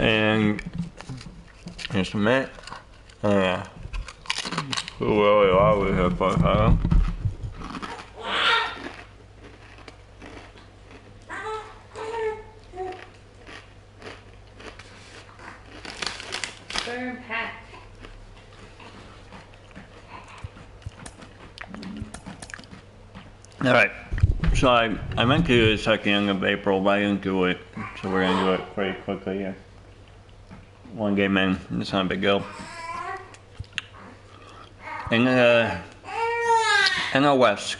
And just a minute. Yeah. Who really are we here for, huh? Burn pack. Alright. So I meant to do the 2nd of April, but I didn't do it. So we're gonna do it pretty quickly here. One game in, it's not a big deal. In the NL West,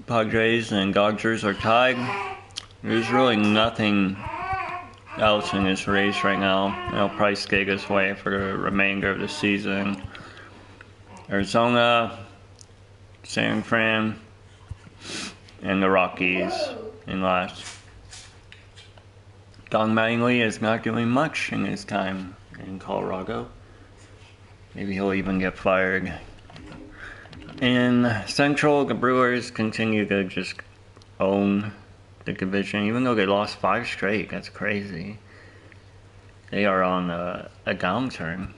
Padres and Dodgers are tied. There's really nothing else in this race right now. They'll probably skate this way for the remainder of the season. Arizona, San Fran, and the Rockies in last. Don Mattingly is not doing much in his time in Colorado. Maybe he'll even get fired. In Central, the Brewers continue to just own the division, even though they lost 5 straight. That's crazy. They are on a downturn.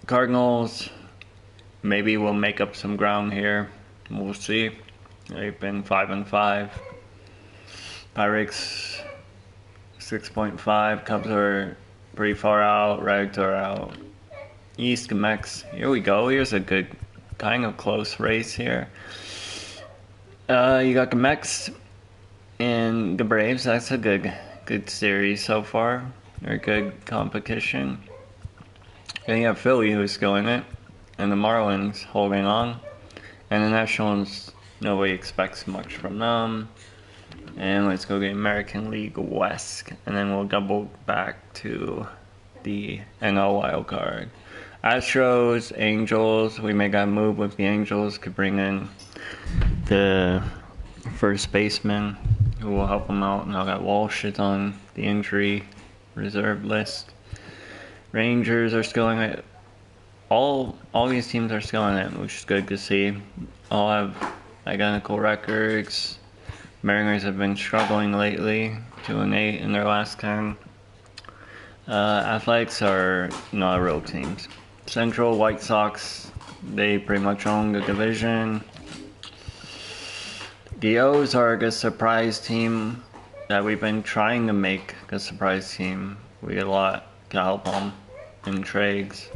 Cardinals maybe will make up some ground here. We'll see. They've been 5-5. Pirates 6.5. Cubs are pretty far out. Reds are out. East, Mex. Here we go. Here's a good, kind of close race here. You got the Mex and the Braves. That's a good series so far. Very good competition. Then you have Philly, who's still in it, and the Marlins holding on. And the Nationals, nobody expects much from them. And let's go get American League West, and then we'll double back to the NL wild card. Astros, Angels. We make a move with the Angels to bring in the first baseman who will help them out. Now that Walsh is on the injury reserve list. Rangers are still in it. All these teams are still in it, which is good to see. All have identical records. Mariners have been struggling lately, 2-8 in their last 10. Athletics are not real teams. Central, White Sox, they pretty much own the division. The O's are a good surprise team that we've been trying to make a surprise team. We get a lot to help them in trades.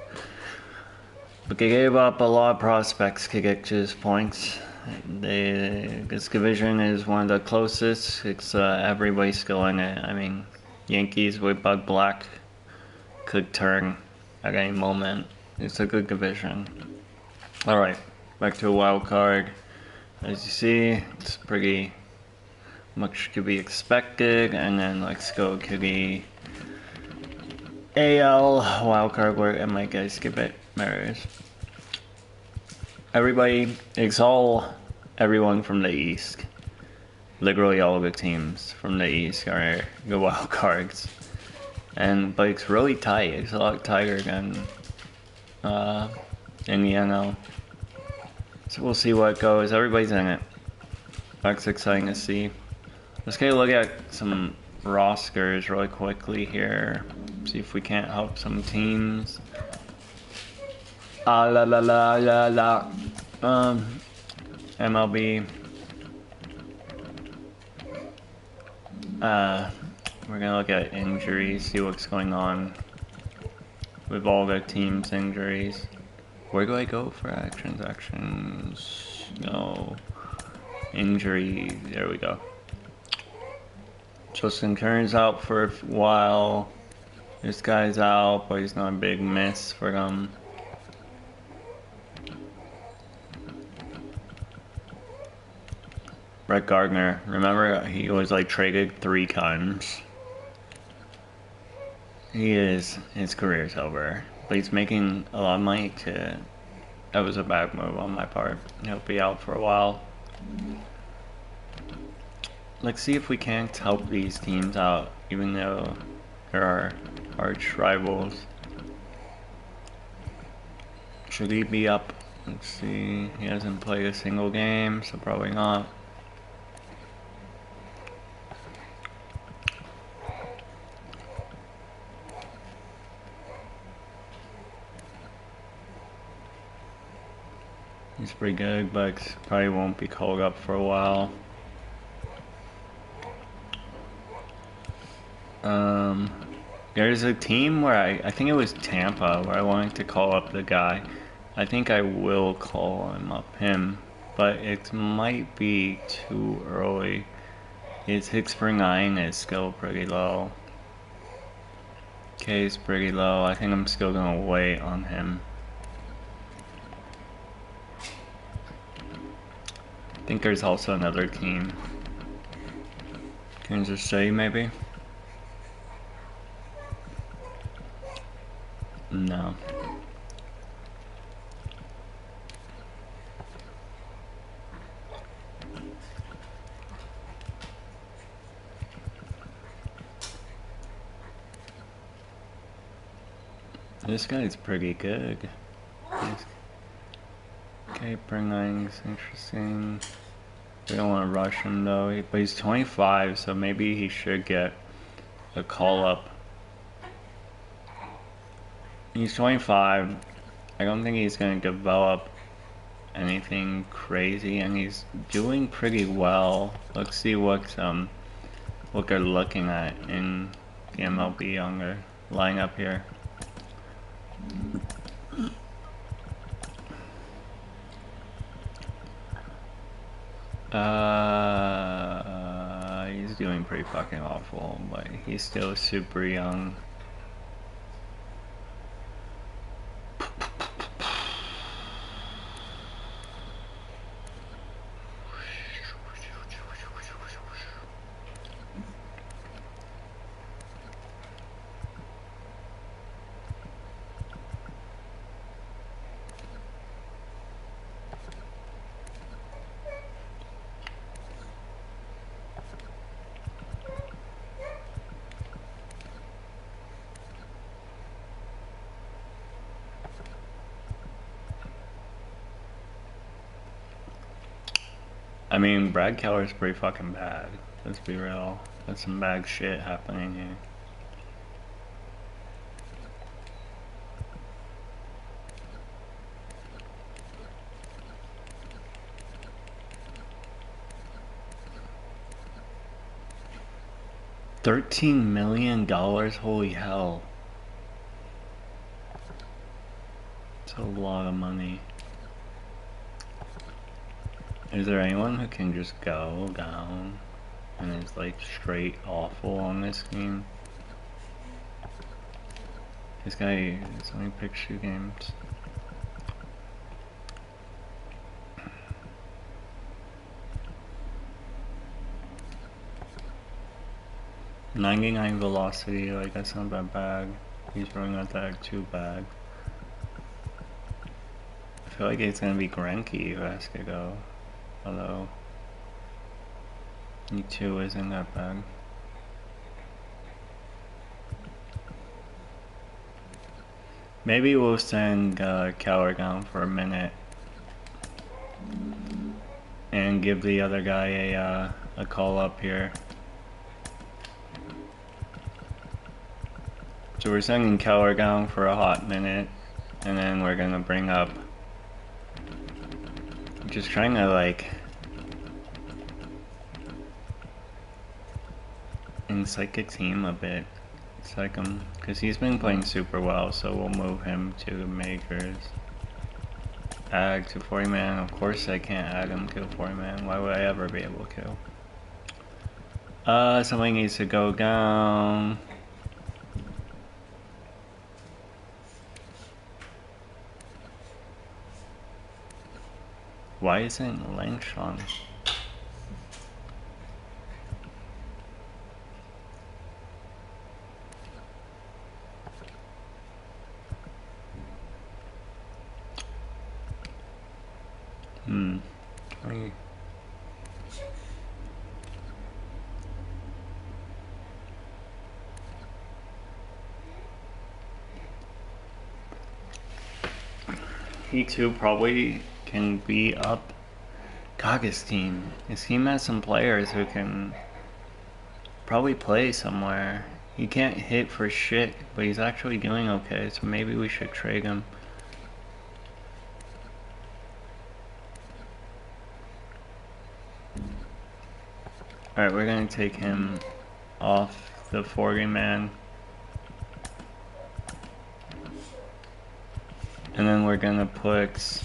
But they gave up a lot of prospects to get to this point. This division is one of the closest. It's everybody's still in it. I mean, Yankees with Bud Black could turn at any moment. It's a good division. Alright, back to a wild card. As you see, it's pretty much to be expected. And then let's go to the AL wild card where it might get skip it matters. Everybody, everyone from the East. Literally all of the teams from the East are the wild cards. But it's really tight. It's a lot tighter than in the NL. So we'll see what goes. Everybody's in it. That's exciting to see. Let's get a look at some rosters really quickly here. See if we can't help some teams. MLB. We're gonna look at injuries, see what's going on with all the teams' injuries. Where do I go for transactions? No. Injury, there we go. Justin Turner's out for a while. This guy's out, but he's not a big miss for them. Brett Gardner, remember he was like traded 3 times. His career's over, but he's making a lot of money that was a bad move on my part. He'll be out for a while. Let's see if we can't help these teams out, even though there are arch rivals. Should he be up? Let's see, he hasn't played a single game, so probably not. It's pretty good, but probably won't be called up for a while. There's a team where I think it was Tampa, where I wanted to call up the guy. I think I will call him, but it might be too early. His Hickspring eyeing is still pretty low. K is pretty low. I think I'm still gonna wait on him. I think there's also another team. Kansas City, maybe? No. This guy's pretty good. Okay, Bringing's interesting. We don't want to rush him though, but he's 25, so maybe he should get a call up. He's 25. I don't think he's going to develop anything crazy, and he's doing pretty well. Let's see what they're looking at in the MLB younger lineup here. He's doing pretty fucking awful, but he's still super young. I mean, Brad Keller's pretty fucking bad. Let's be real. There's some bad shit happening here. $13 million? Holy hell. It's a lot of money. Is there anyone who can just go down and is like straight awful on this game? This guy is only picked 2 games. .99 velocity, like that's not that bad. He's running at that too bad. I feel like it's gonna be Greinke who has to go. Although E2 isn't that bad. Maybe we'll send Keller down for a minute and give the other guy a call up here. So we're sending Keller down for a hot minute, and then we're gonna bring up. Just trying to like incite a team a bit. It's like because he's been playing super well, so we'll move him to the majors. Add to 40-man. Of course I can't add him to 40-man. Why would I ever be able to? Somebody needs to go down. Why isn't Lynch on? He too probably can be up Kaga's team. His team has some players who can probably play somewhere. He can't hit for shit, but he's actually doing okay, so maybe we should trade him. Alright, we're gonna take him off the 40 man. And then we're gonna put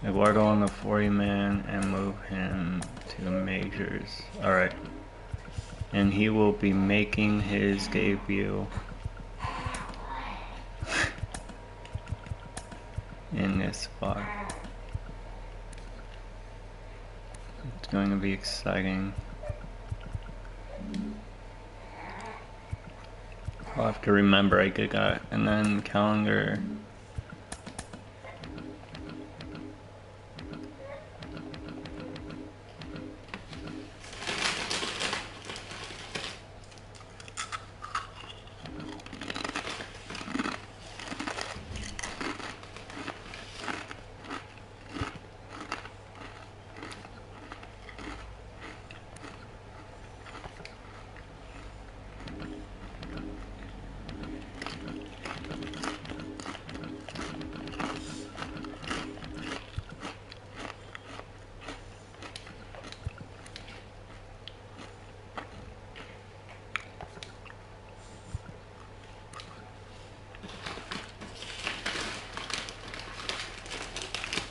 Eduardo on the 40 man and move him to majors. Alright. And he will be making his debut in this spot. It's going to be exciting. I'll have to remember I did that. And then calendar.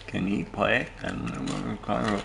Can he play? And I'm kind of.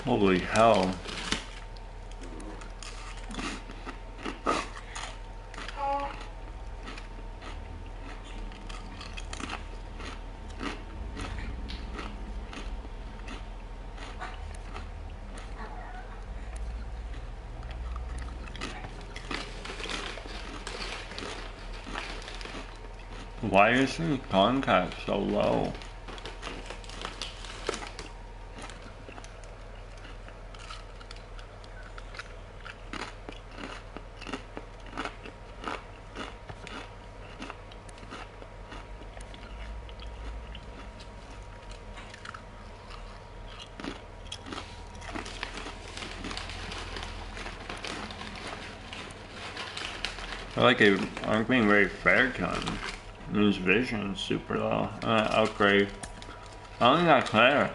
Holy hell. Why is his contact so low? I like it. I'm being very fair to him. His vision is super low. Upgrade. I don't think that's fair.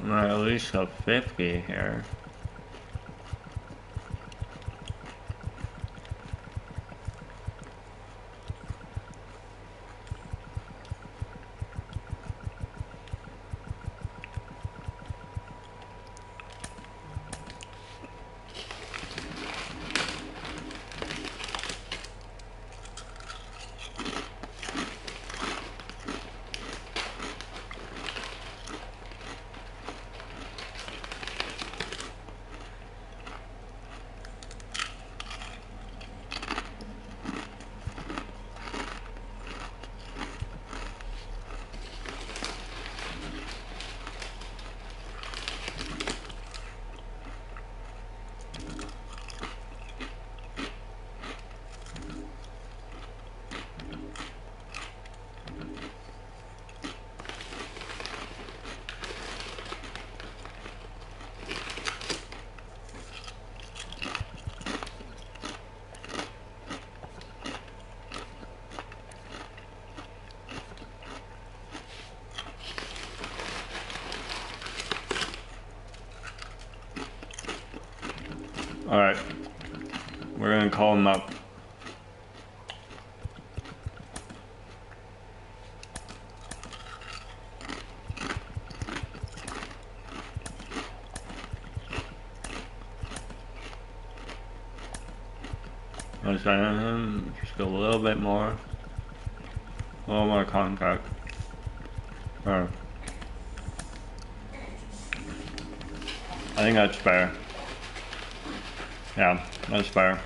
At least a 50 here. Alright. We're gonna call him up. I'm sending him just a little bit more. A little more contact. Alright. I think that's fair. Yeah, that's fair.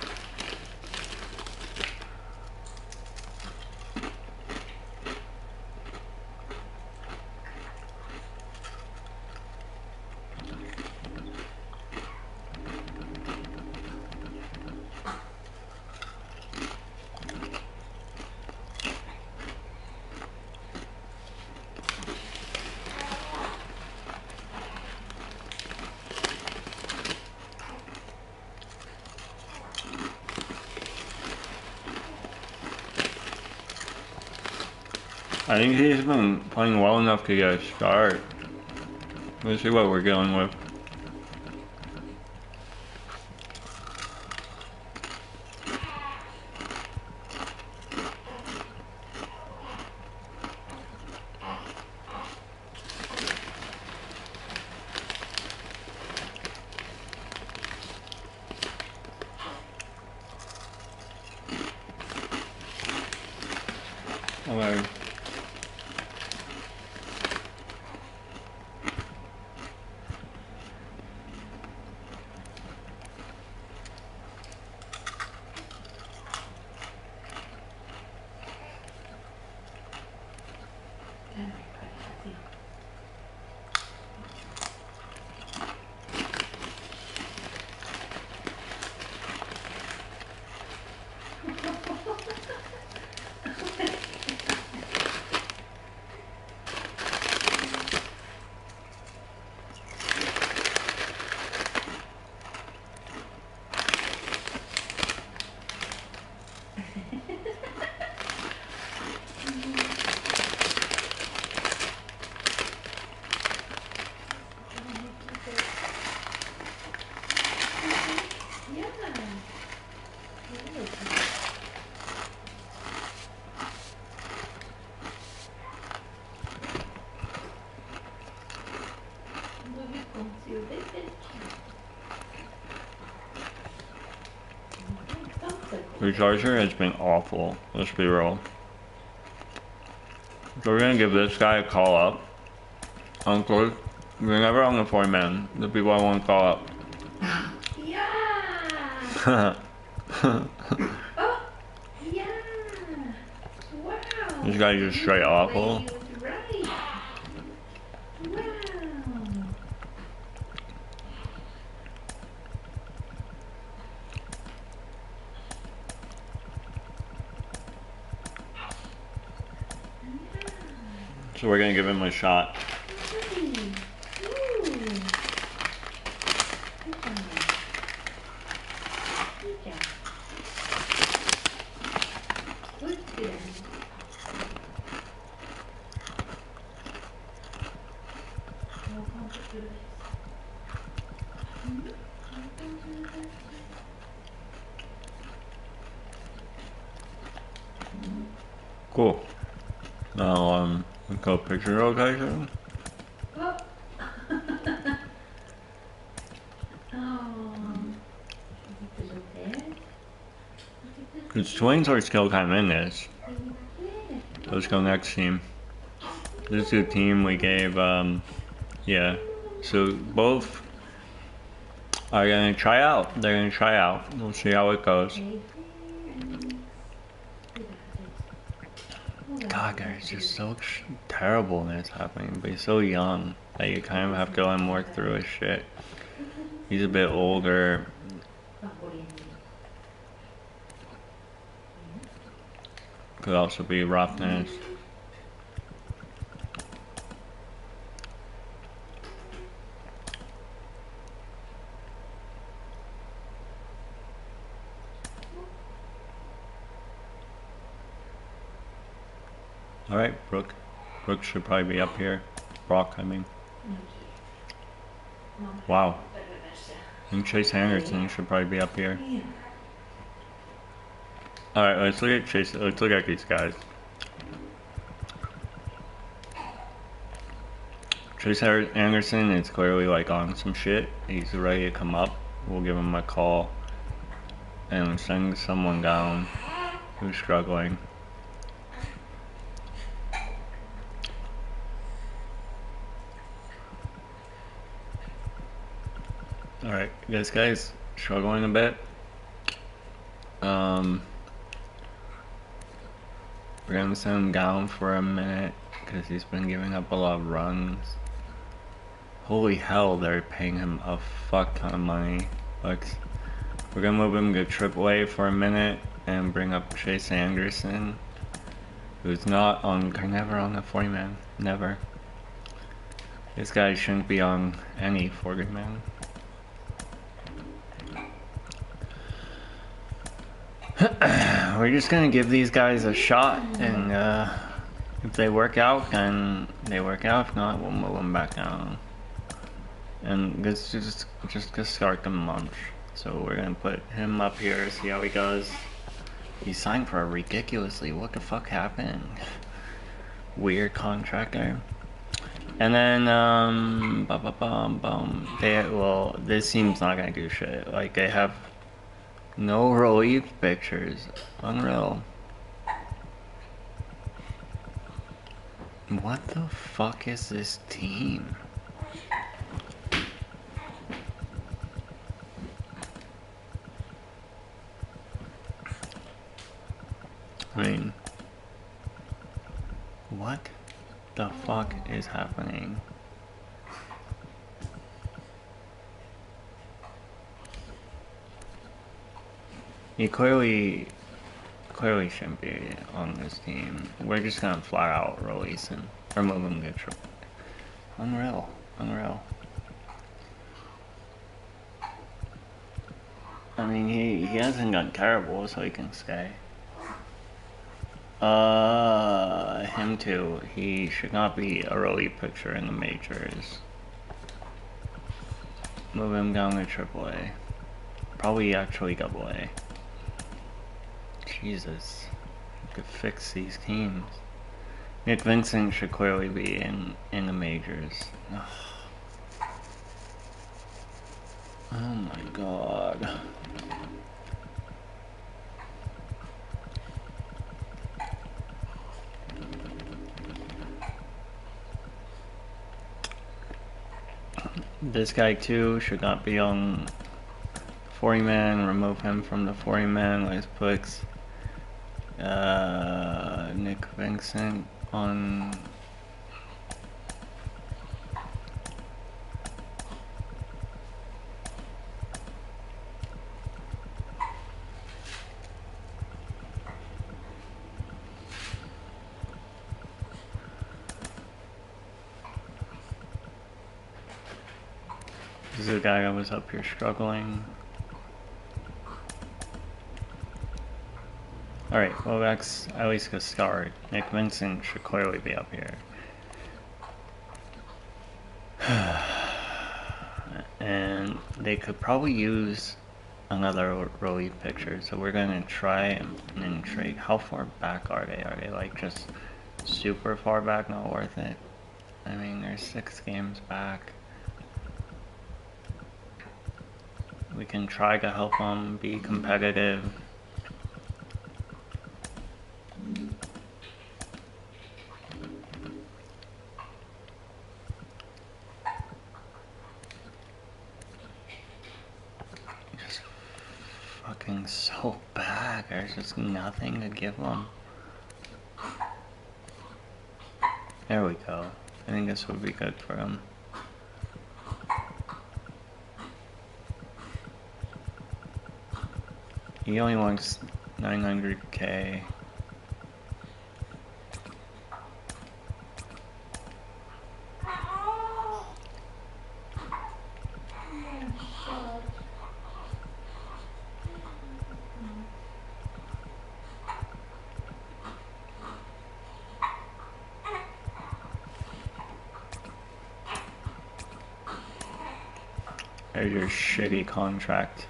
I think he's been playing well enough to get a start. Let's see what we're dealing with. Okay. Recharger has been awful, let's be real. So we're gonna give this guy a call up. Uncle, we're never on the 4-man. The people I want to call up. Yeah! Oh, yeah! Wow! This guy just straight awful. Right. Wow! So we're gonna give him a shot. Cool. Now, go picture location. Oh. Because twins are still kind of in this. Let's go next team. This is the team we gave, yeah. So both are gonna try out. They're gonna try out. We'll see how it goes. God, guys, just so terribleness happening. But he's so young that you kind of have to let him work through his shit. He's a bit older. Could also be roughness. Alright, Brooke. Brooke should probably be up here. Brock, I mean. Wow. And Chase Anderson should probably be up here. Man. Alright, let's look at Chase. Let's look at these guys. Chase Anderson is clearly like on some shit. He's ready to come up. We'll give him a call and send someone down who's struggling. Alright, this guy's struggling a bit. We're gonna send him down for a minute because he's been giving up a lot of runs. Holy hell, they're paying him a fuck ton of money. We're gonna move him to AAA for a minute and bring up Chase Anderson, who's not on, never on the 40-man, never. This guy shouldn't be on any 40-man. We're just gonna give these guys a shot, and if they work out, then they work out. If not, we'll move them back down. And this is just to start the month. So we're gonna put him up here, see how he goes. He signed for a ridiculously, what the fuck happened? Weird contract there. And then, this team's not gonna do shit. Like, they have no relief pictures. Unreal. What the fuck is this team? I mean, what the fuck is happening? He clearly shouldn't be on this team. We're just gonna flat out release him. Or move him to AAA. Unreal. Unreal. I mean, he hasn't done terrible, so he can stay. Him too. He should not be a relief picture in the majors. Move him down to AAA. Probably actually AA. Jesus. You could fix these teams. Nick Vincent should clearly be in the majors. Ugh. Oh my god. This guy too should not be on 40-man. Remove him from the 40-man. Let's put Nick Vincent on. This is the guy that was up here struggling. Alright, well that's at least a start. Nick Vincent should clearly be up here. And they could probably use another relief picture, so we're gonna try and trade. How far back are they? Are they like just super far back? Not worth it. I mean, they're 6 games back. We can try to help them be competitive. Just fucking so bad. There's just nothing to give them. There we go. I think this would be good for them. He only wants 900K. There's your shitty contract.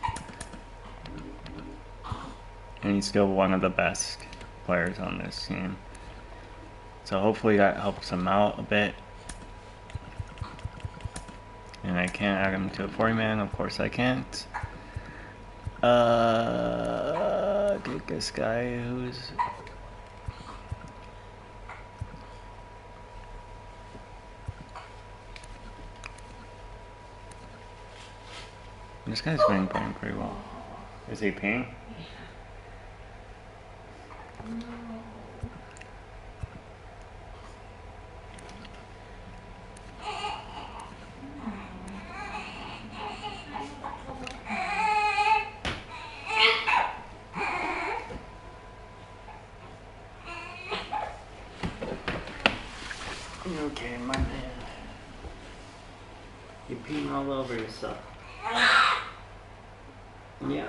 And he's still one of the best players on this team. So hopefully that helps him out a bit. And I can't add him to a 40-man, of course I can't. Get this guy who's... This guy's been playing pretty well. Is he peeing? Okay, my man. You're peeing all over yourself. Yeah.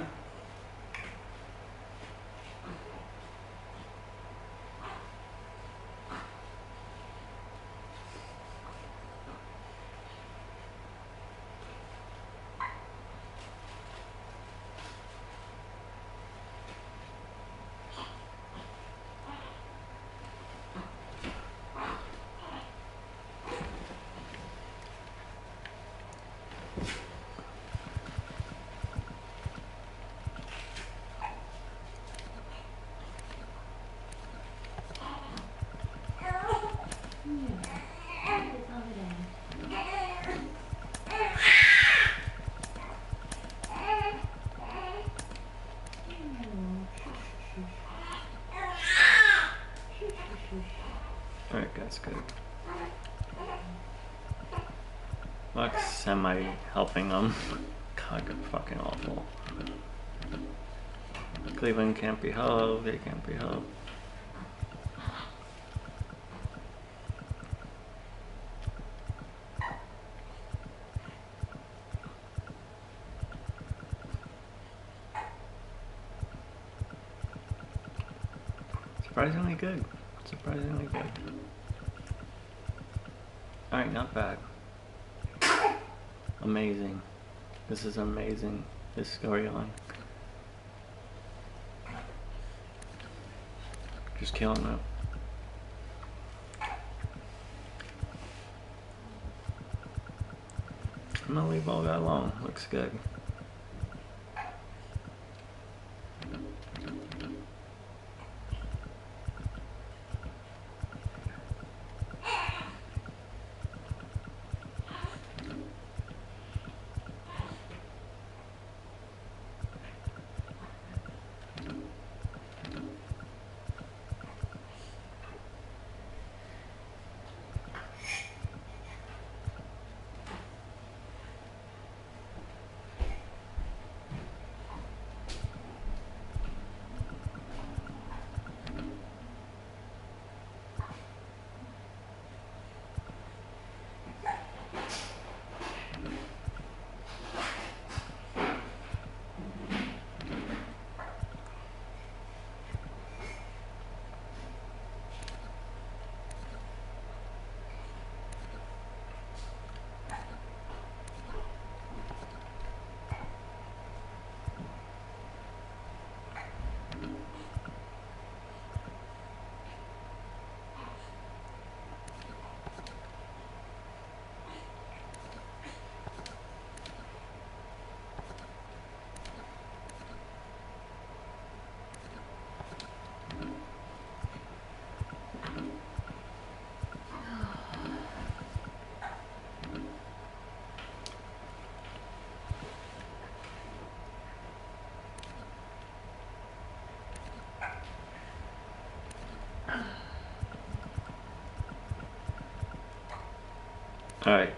Alright, that's good. Lux semi helping them. God, they're fucking awful. Cleveland can't be helped, they can't be helped. Surprisingly good. Surprisingly good. Alright, not bad. Amazing. This is amazing, this storyline. Just killing it. I'm gonna leave all that alone. Looks good. Alright,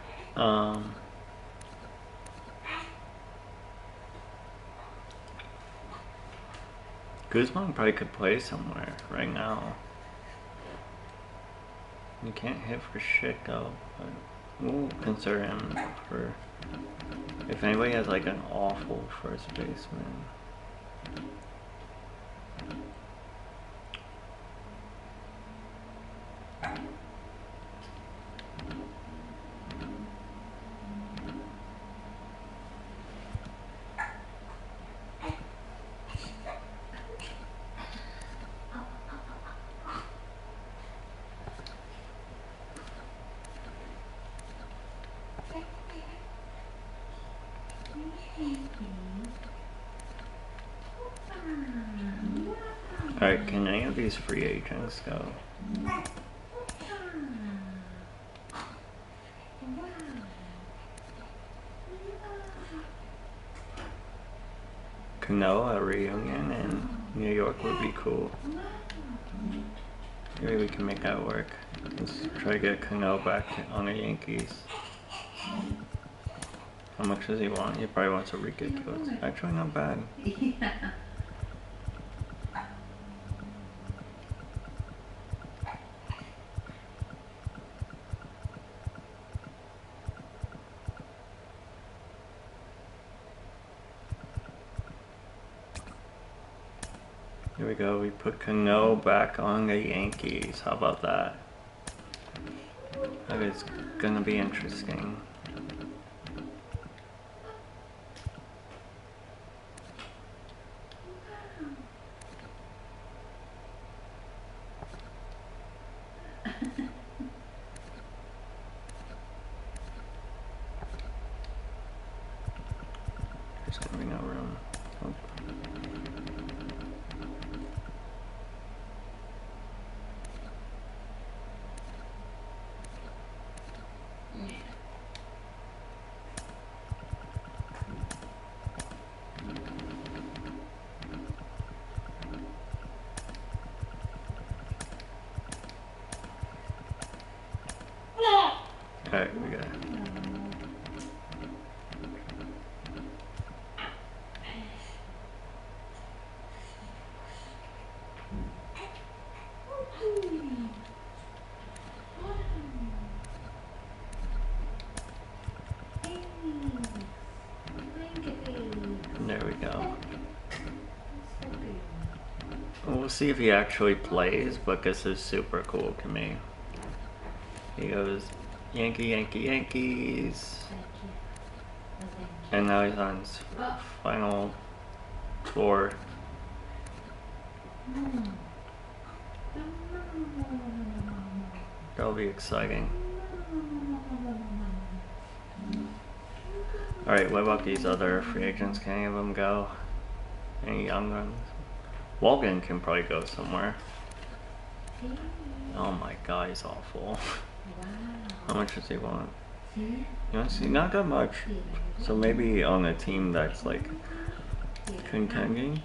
Guzman probably could play somewhere right now. You can't hit for shit though, but we'll consider him for if anybody has like an awful first baseman. Alright, can any of these free agents go? Wow. Cano, a reunion in New York would be cool. Maybe we can make that work. Let's try to get Cano back on the Yankees. How much does he want? He probably wants a ridiculous. Actually, not bad. Yeah. Here we go. We put Cano back on the Yankees. How about that? That is gonna be interesting. There's gonna be no room. Oh. Alright, we got it. There we go. We'll see if he actually plays, but this is super cool to me. He goes, Yankee, Yankee, Yankees. And now he's on his final tour. That'll be exciting. Alright, what about these other free agents? Can any of them go? Any young ones? Walden can probably go somewhere. Oh my god, he's awful. How much does he want? You want to see? Not that much. So maybe on a team that's like contending.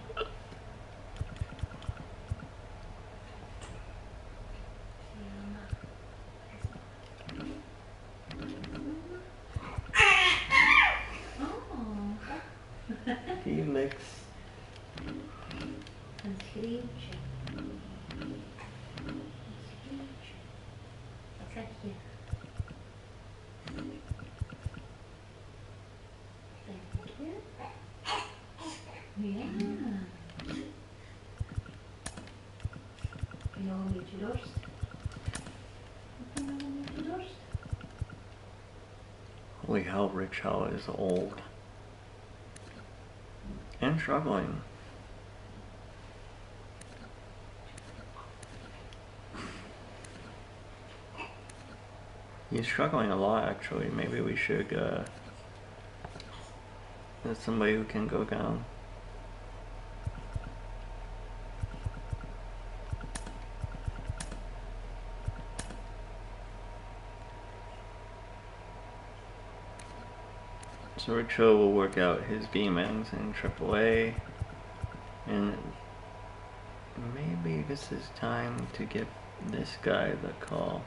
He licks. Holy hell, Rich Hell is old. And struggling. He's struggling a lot, actually. Maybe we should, get somebody who can go down. So Richo will work out his demons in AAA, and maybe this is time to give this guy the call.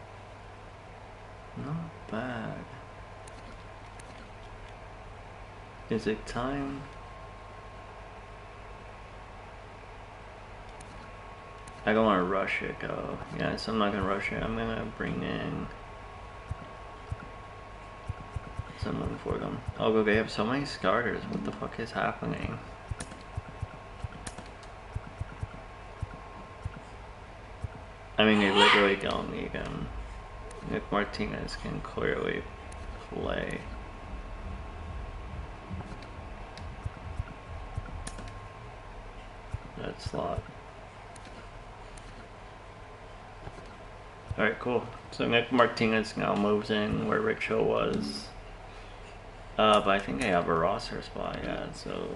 Not bad. Is it time? I don't want to rush it though. Yeah, so I'm not gonna rush it. I'm gonna bring in someone for them. Oh, they have so many starters. What the fuck is happening? I mean, they literally don't need him. Nick Martinez can clearly play. That slot. Alright, cool. So Nick Martinez now moves in where Richo was. But I think they have a roster spot, yeah, so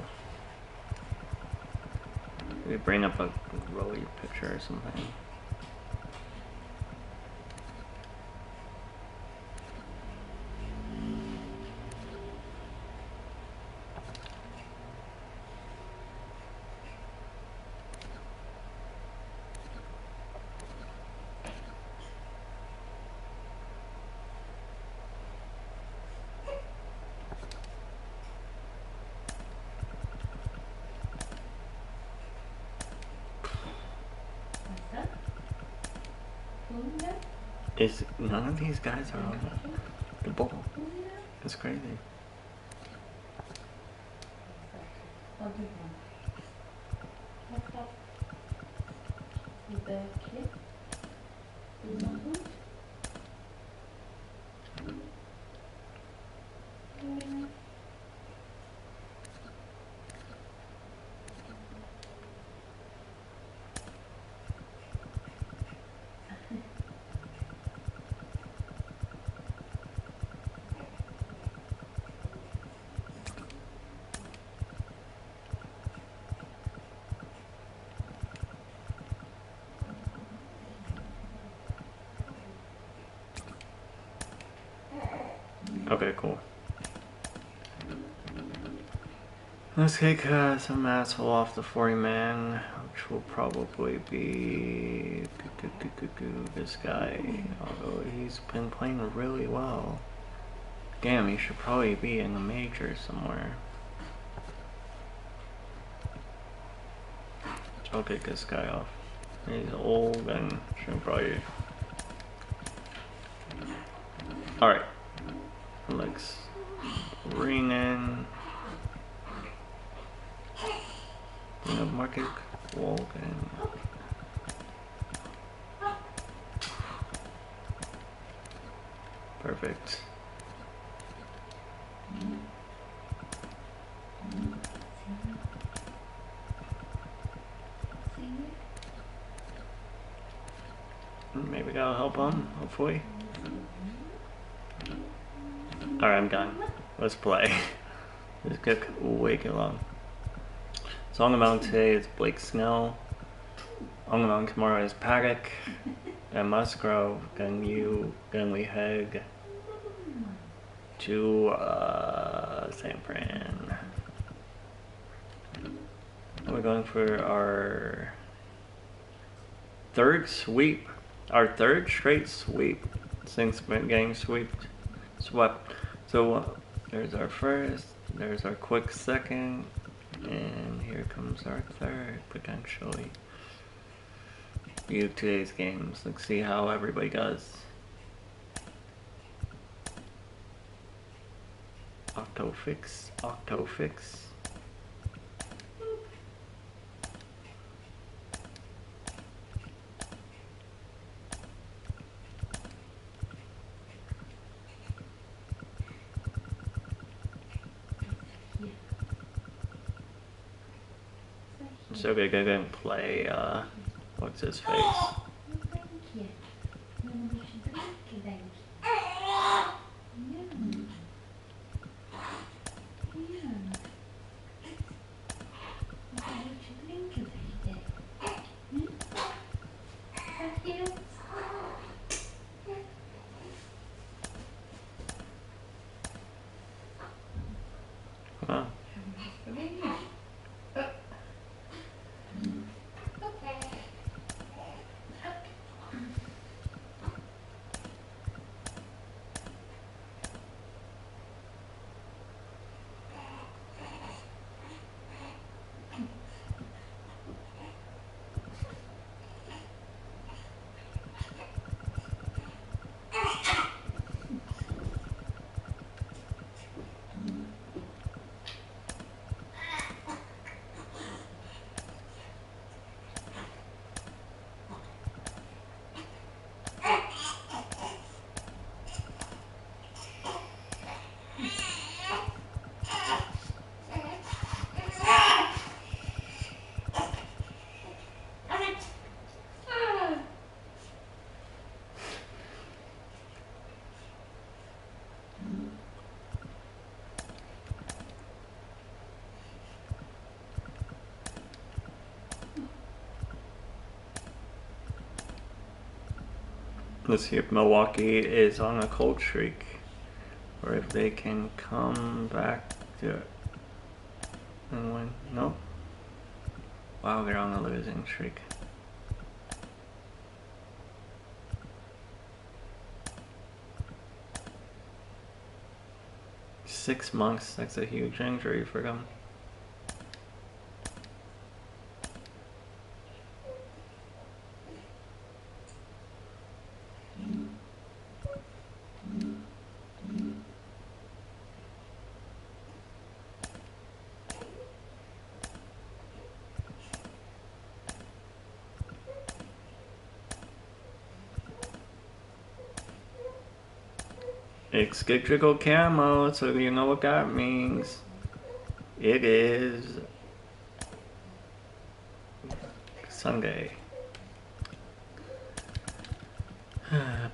We bring up a rolly picture or something. What's that? Bunda? Is none of these guys are on the ball? Bunda? It's crazy. I'll do one. What's up? With the clip? With my boot? Mm. Okay, cool. Let's kick some asshole off the 40-man, which will probably be this guy. Although he's been playing really well. Damn, he should probably be in a major somewhere. I'll kick this guy off. He's old and should probably... Alright. Alex Ringen. Bring up Market Walden. Perfect. Maybe that'll help him, hopefully. Alright, I'm done. Let's play. This took way too long. Song among today is Blake Snell. Song among tomorrow is Paddock. And Musgrove. Then you, then we head to San Fran. We're going for our third sweep. Our third straight sweep since getting swept. So there's our first, there's our quick second, and here comes our third potentially. View today's games. Let's see how everybody does. Octofix, Octofix. So we're gonna play, what's his face? Oh, thank you. No, we should drink it, thank you. Yeah. Yeah. Okay, we should drink it, thank you. Thank you. Huh. Let's see if Milwaukee is on a cold streak, or if they can come back to it and win. No. Wow, they're on a losing streak. Six months, that's a huge injury for them. It's Giggle Camo, so you know what that means. It is Sunday. Yeah.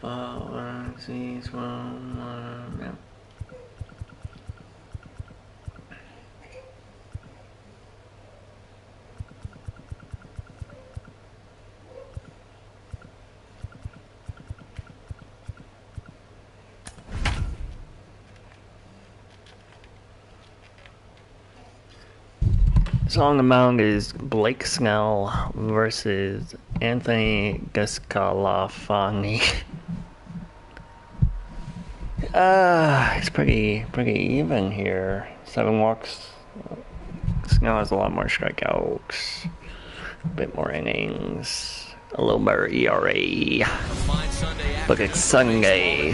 So on the mound is Blake Snell versus Anthony Descalafani. It's pretty even here. 7 walks. Snell has a lot more strikeouts, a bit more innings, a little better ERA. But it's Sunday.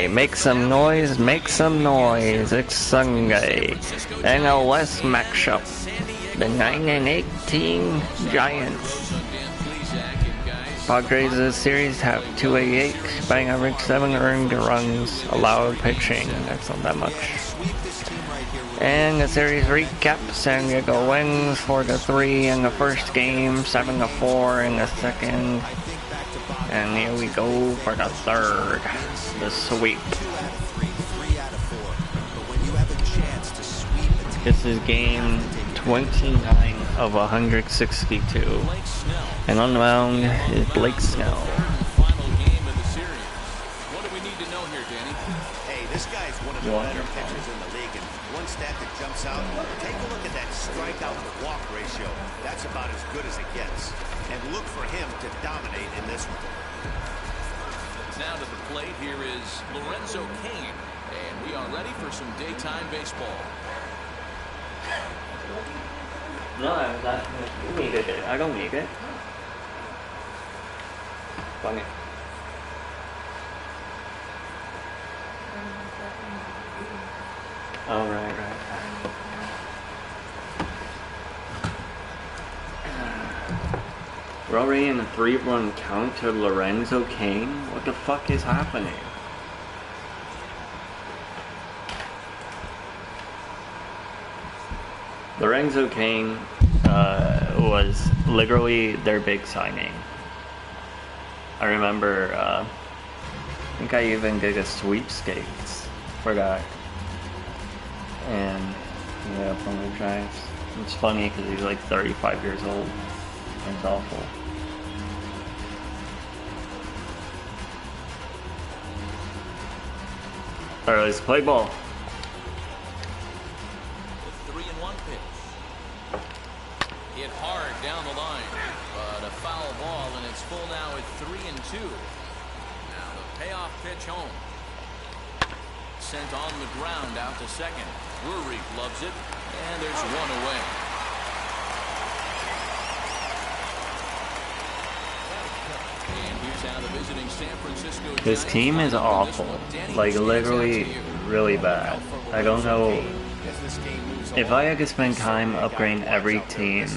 Make some noise, It's Sunday. NL West matchup. The 9-18 Giants. Padres this series have 288, batting average, 7 earned runs, allowed pitching. That's not that much. And the series recap: San Diego wins 4-3 in the first game, 7-4 in the second. And here we go for the third, the sweep. This is game 29 of 162. And on the mound is Blake Snell. What do we need to know here, Danny? Hey, this guy's one of the better pitchers in the league, and one stat that jumps out, take a look at that strikeout to walk ratio. That's about as good as it gets. And look for him to dominate in this one. Now to the plate, here is Lorenzo Cain, and we are ready for some daytime baseball. No, you needed it. I don't need it. Funny. Oh, right. We're already in a 3-run count to Lorenzo Cain? What the fuck is happening? Lorenzo Cain was literally their big signing. I remember, I think I even did a sweepstakes for that. And, yeah, from the Giants. It's funny because he's like 35 years old. It's awful. Alright, let's play ball. The 3-1 pitch. Hit hard down the line, but a foul ball, and it's full now at 3-2. Now the payoff pitch home. Sent on the ground out to second. Drury loves it, and there's one away. And here's how the visiting San Francisco This Giants team is awful. Like, literally really bad. I don't know. If I had to spend time upgrading every team,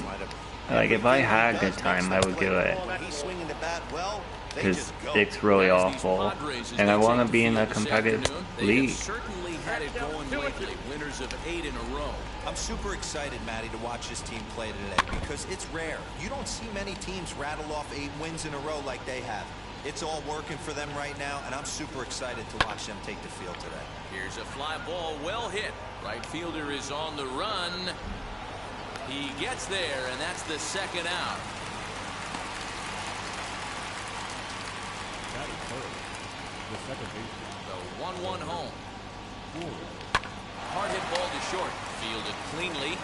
like, if I had the time, I would do it. Because it's really awful. And I want to be in a competitive league. Had it going lately. Winners of 8 in a row. I'm super excited, Matty, to watch this team play today because it's rare. You don't see many teams rattle off 8 wins in a row like they have. It's all working for them right now, and I'm super excited to watch them take the field today. Here's a fly ball, well hit. Right fielder is on the run. He gets there, and that's the second out. The 1-1 home. Hard hit ball to short. Fielded cleanly.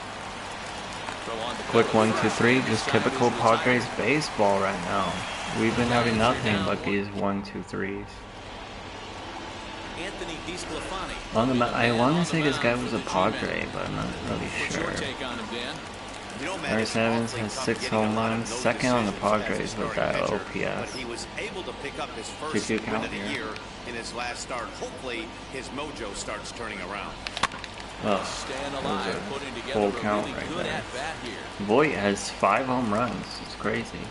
Throw on the Quick cover. 1-2-3, just typical Padres baseball right now. We've been having nothing but these 1-2-3s. Anthony DeSclafani. On the I want to say this guy was a Padre, but I'm not really What's your sure. take on him, Dan? You know, man, Ernest it's Evans awfully has tough 6 getting a home lot of runs, those second on the decisions as a Padres with starting that pitcher, OPS. But he was able to pick up his 2-2 first win count of the here. year in his last start. Hopefully, his mojo starts turning around. Oh, Staying that alive, was putting a together full a count really right good there. at-bat here. Voit has 5 home runs. It's crazy.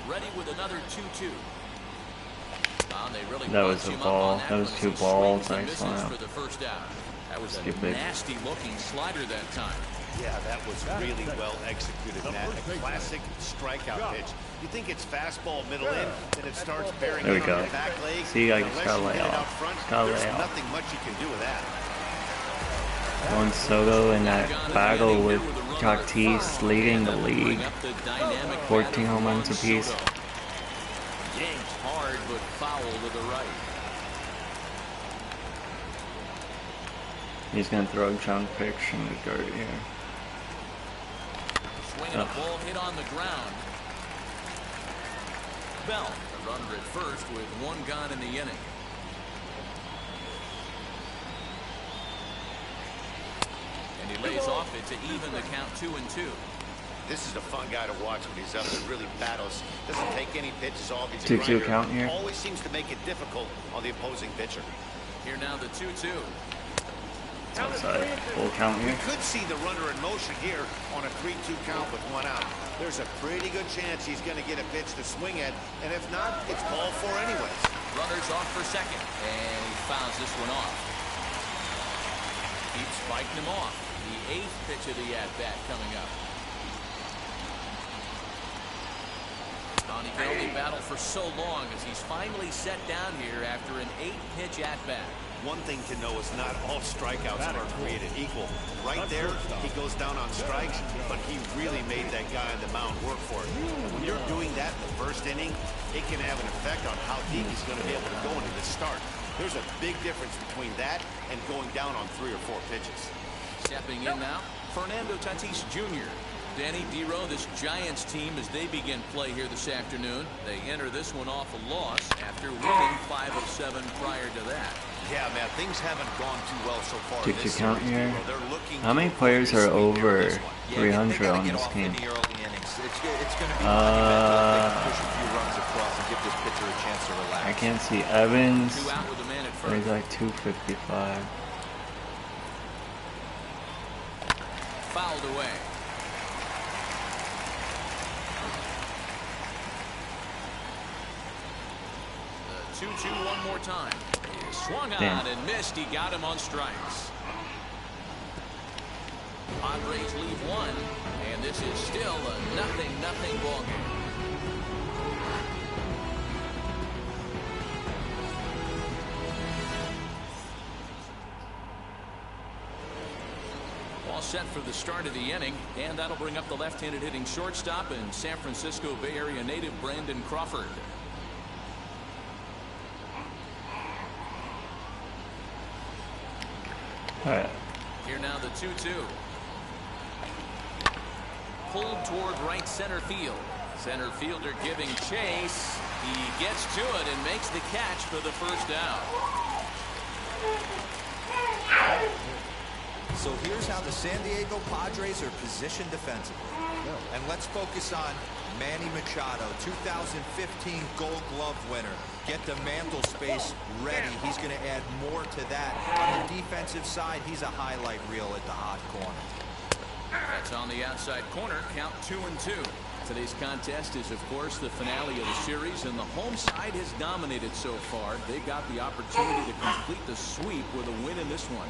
Ready with another 2-2. They really That was bunched a him up ball. on That was one. 2 Some balls. swings and I misses saw for the first out. That was a Stupid. nasty-looking slider that time. Yeah, that was really well executed, Matt. A classic strikeout pitch. You think it's fastball middle in, then it starts bearing There we in go. on the back leg. See, I just Unless gotta you lay hit it off. out front, Gotta there's lay off. nothing much you can do with that. Juan Soto in that battle with Tatis leading the league. Bring up the dynamic 14 home battle runs for apiece. Soto. Yanked hard, but foul to the right. He's gonna throw a junk pitch in the dirt here. Swinging a ball hit on the ground. Bell, a runner at first with 1 gone in the inning. And he lays off it to even the count 2-2. This is a fun guy to watch when he's up and really battles. Doesn't take any pitches off. He's a 2-2 grinder. count here. Always seems to make it difficult on the opposing pitcher. Here now the 2-2. Outside. Full count here. Could see the runner in motion here on a 3-2 count with 1 out. There's a pretty good chance he's going to get a pitch to swing at, and if not, it's ball 4 anyways. Runners off for second, and he fouls this one off. Keeps spiking him off. The 8th pitch of the at-bat coming up. He can only battle for so long as he's finally set down here after an 8-pitch at-bat. One thing to know is not all strikeouts are created equal. Right there, he goes down on strikes, but he really made that guy on the mound work for it. And when you're doing that in the first inning, it can have an effect on how deep he's going to be able to go into the start. There's a big difference between that and going down on 3 or 4 pitches. Stepping in now, Fernando Tatis Jr. Danny Dero, this Giants team, as they begin play here this afternoon, they enter this one off a loss after winning 5 of 7 prior to that. Yeah, man, things haven't gone too well so far. 2-2 count here. They're looking How many to players are avoid sweep here in over this one. 300 on this team? It's going to be monumental if they can push a few runs across and give this pitcher a chance to relax. I can't see Evans. 2 out with the man at He's first. like 255. Fouled away. The 2-2 one more time. He swung on Damn. and missed. He got him on strikes. Padres lead 1, and this is still a 0-0 ball game. All set for the start of the inning, and that'll bring up the left-handed hitting shortstop and San Francisco Bay Area native Brandon Crawford. All right. Here now the 2-2. Pulled toward right center field. Center fielder giving chase. He gets to it and makes the catch for the first out. So here's how the San Diego Padres are positioned defensively. And let's focus on Manny Machado, 2015 Gold Glove winner. Get the mantle space ready. He's going to add more to that. On the defensive side, he's a highlight reel at the hot corner. That's on the outside corner. Count 2-2. Today's contest is, of course, the finale of the series, and the home side has dominated so far. They got the opportunity to complete the sweep with a win in this one.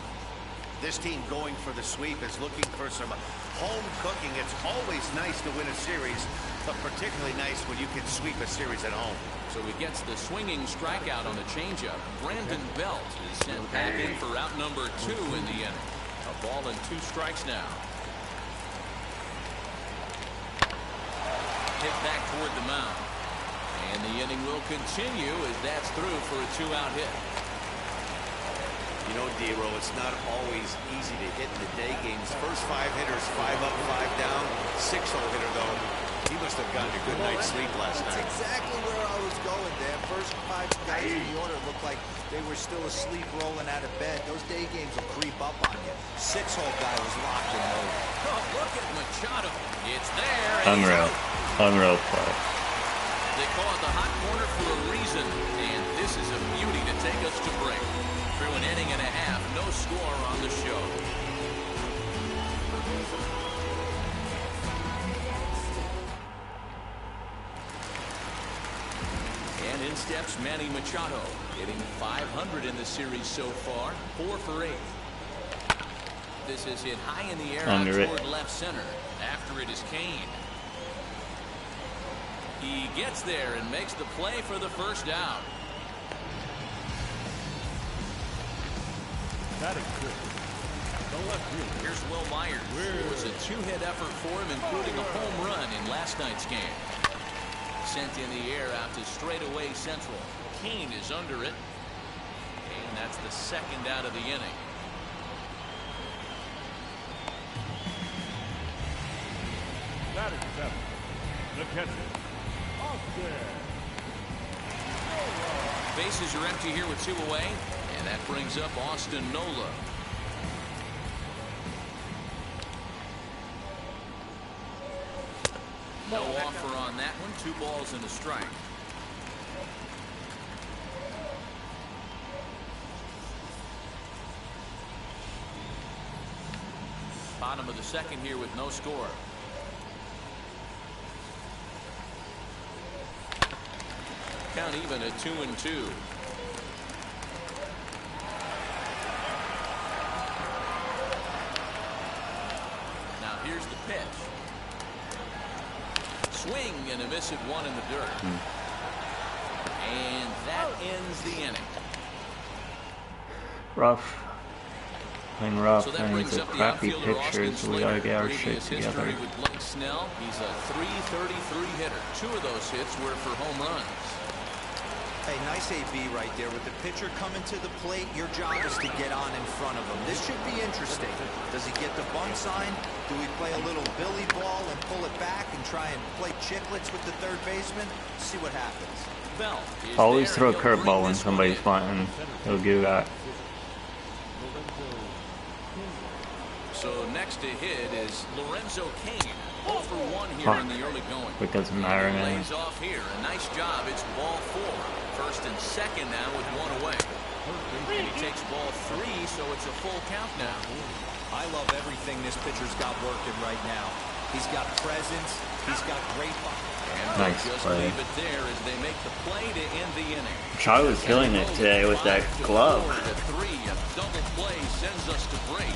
This team going for the sweep is looking for some home cooking. It's always nice to win a series, but particularly nice when you can sweep a series at home. So he gets the swinging strikeout on the changeup. Brandon Belt is sent back in for out number 2 in the inning. A ball and 2 strikes now. Hit back toward the mound. And the inning will continue as that's through for a 2-out hit. You know, D-Row, it's not always easy to hit in the day games. First 5 hitters, 5 up, 5 down. 6-hole hitter, though. He must have gotten a good night's sleep last night. That's exactly where I was going, Dan. First 5 guys in the order looked like they were still asleep rolling out of bed. Those day games will creep up on you. 6-hole guy was locked in mode. Oh, look at Machado. It's there. And Unreal. Unreal play. they call it the hot corner for a reason. And this is a beauty to take us to break. Through an inning and a half, no score on the show. And in steps Manny Machado, hitting .500 in the series so far, 4 for 8. This is hit high in the air out toward left center. After it is Kane. He gets there and makes the play for the first out. Here's Will Myers. It was a 2-hit effort for him, including a home run in last night's game. Sent in the air out to straightaway central. Kane is under it. And that's the second out of the inning. Batting 7, the catcher, Austin. Bases are empty here with 2 away. And that brings up Austin Nola. No offer on that one. 2 balls and a strike. Bottom of the second here with no score. Count even at 2-2. Now here's the pitch. Swing and a miss at 1 in the dirt. And that ends the inning. Rough. Playing rough, So that and brings he's a up the crappy outfielder, pitcher, Austin so we gotta Slater. get our shit Previous together. history with Blake Snell. He's a .333 hitter. 2 of those hits were for home runs. Hey, nice AB right there. With the pitcher coming to the plate, your job is to get on in front of him. This should be interesting. Does he get the bunt sign? Do we play a little billy ball and pull it back and try and play chicklets with the third baseman? See what happens. Bell is Always there, throw a and he'll bring curveball when this one somebody's in. bunting. He'll do that. So next to hit is Lorenzo Kane. 0 for 1 here Fuck. in the early going. It doesn't matter He now. lays off here. A nice job. It's ball 4. First and second now with 1 away. And he takes ball 3, so it's a full count now. I love everything this pitcher's got working right now. He's got presence. He's got great. And Nice just play. leave it there as they make the play to end the inning. Machado was killing it today with that glove. 4-3, a double play sends us to break.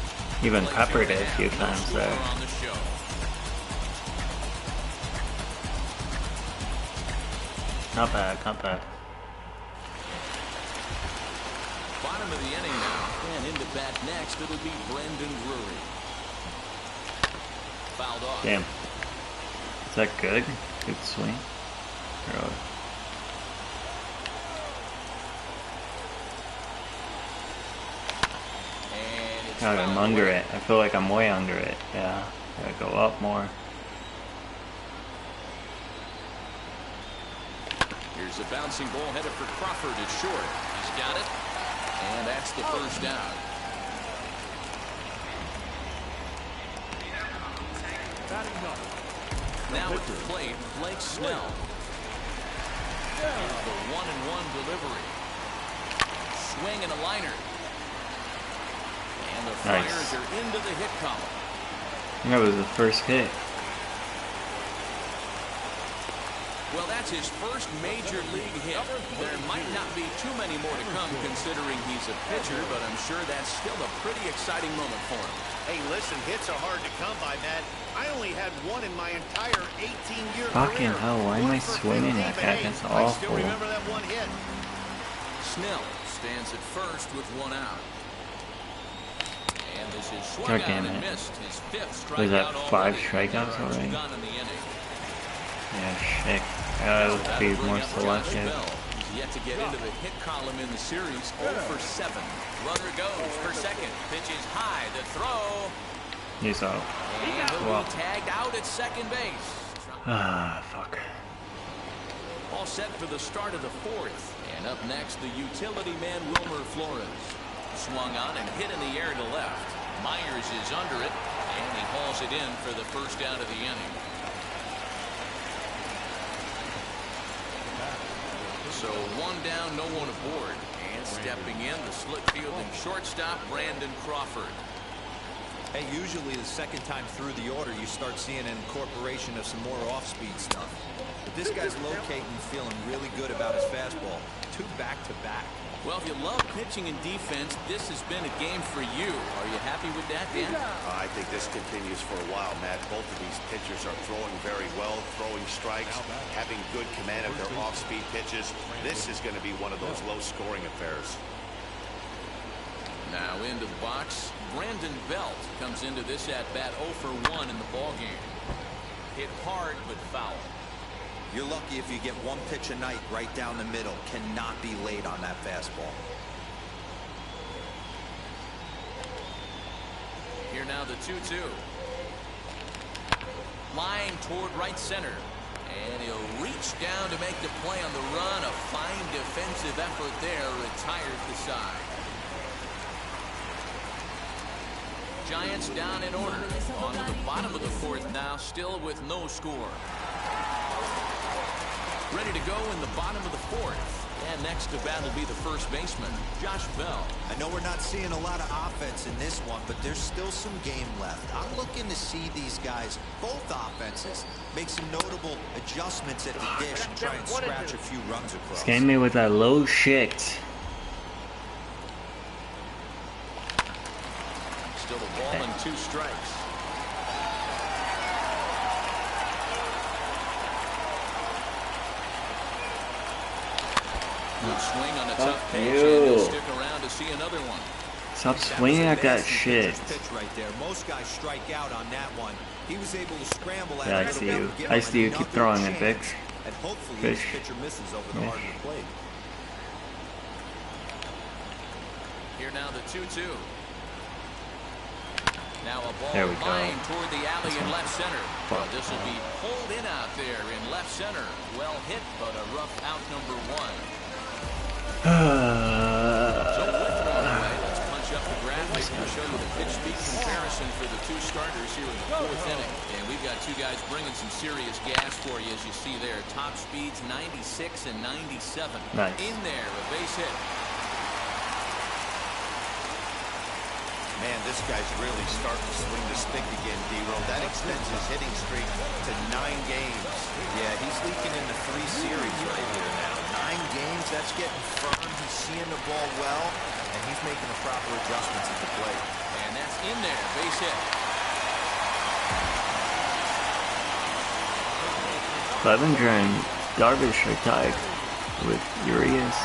Even Play peppered two and it a half, few no times score there. on the show. Not bad, not bad. Bottom of the inning now, and into bat next, it'll be Brendan Drury. Fouled off. Damn. Is that good? Good swing. Or, And it's God, I'm fouled under away. it. I feel like I'm way under it. Yeah. Gotta go up more. Here's a bouncing ball headed for Crawford at short. He's got it, and that's the first down. Now at the plate, Blake Snell. Here's the 1-1 delivery. Swing and a liner. And the Nice. Flyers are into the hit column. That was the first hit. Well, that's his first major league hit. There might not be too many more to come considering he's a pitcher, but I'm sure that's still a pretty exciting moment for him. Hey, listen, hits are hard to come by, Matt. I only had 1 in my entire 18-year Fucking career. hell, why am I 1 for swinging 50, like but that? hey, That's I still awful. remember that 1 hit. Snell stands at first with 1 out. And this is swung God out damn and it. missed his 5th Was that strikeout 5 already. strikeouts Two already? gone in the inning. Yeah, shit. Gotta be more selective. He's yet to get into the hit column in the series. 0 for 7. Runner goes for second. Pitch is high. The throw. He's out. And he'll be tagged out at second base. Ah, fuck. All set for the start of the 4th. And up next, the utility man Wilmer Flores. Swung on and hit in the air to left. Myers is under it, and he hauls it in for the first out of the inning. So 1 down, no one aboard. And stepping in, the slick fielding shortstop, Brandon Crawford. Hey, usually the second time through the order, you start seeing an incorporation of some more off-speed stuff. But this guy's locating, feeling really good about his fastball. 2 back-to-back. Well, if you love pitching and defense, this has been a game for you. Are you happy with that, Dan? I think this continues for a while, Matt. Both of these pitchers are throwing very well, throwing strikes, having good command of their off-speed pitches. This is going to be one of those low-scoring affairs. Now into the box, Brandon Belt comes into this at-bat 0 for 1 in the ballgame. Hit hard but foul. You're lucky if you get 1 pitch a night right down the middle. Cannot be late on that fastball. Here now the 2-2. Line toward right center. And he'll reach down to make the play on the run. A fine defensive effort there. Retires the side. Giants down in order. On to the bottom of the 4th now. Still with no score. Ready to go in the bottom of the 4th. And next to bat will be the first baseman, Josh Bell. I know we're not seeing a lot of offense in this one, but there's still some game left. I'm looking to see these guys, both offenses, make some notable adjustments at the dish and try and scratch a few runs across. Scam me with that low shit. Still a ball and 2 strikes. Good swing on a tough pitch, and he'll stick around to see another one. Stop swinging at that shit. Pitch right there. Most guys strike out on that one. He was able to scramble at Yeah, I see you. I see you. Keep throwing it, bitch. And hopefully Fish. this pitcher misses over the heart of the plate. Here now the 2-2. Now a ball There we go. line toward the alley in left center. Fuck. This will be pulled in out there in left center. Well hit, but a rough out number 1. So with one away, let's punch up the graphic and show you the pitch speed comparison for the 2 starters here in the 4th inning. And we've got 2 guys bringing some serious gas for you, as you see there. Top speeds 96 and 97. Nice. In there, a base hit. Man, this guy's really starting to swing the stick again, D-Row. That extends his hitting streak to 9 games. Yeah, he's leaking into 3 series right here now. 9 games, that's getting firm. He's seeing the ball well, and he's making the proper adjustments at the plate. And that's in there, base hit. Clevenger and Darvish are tied with Urias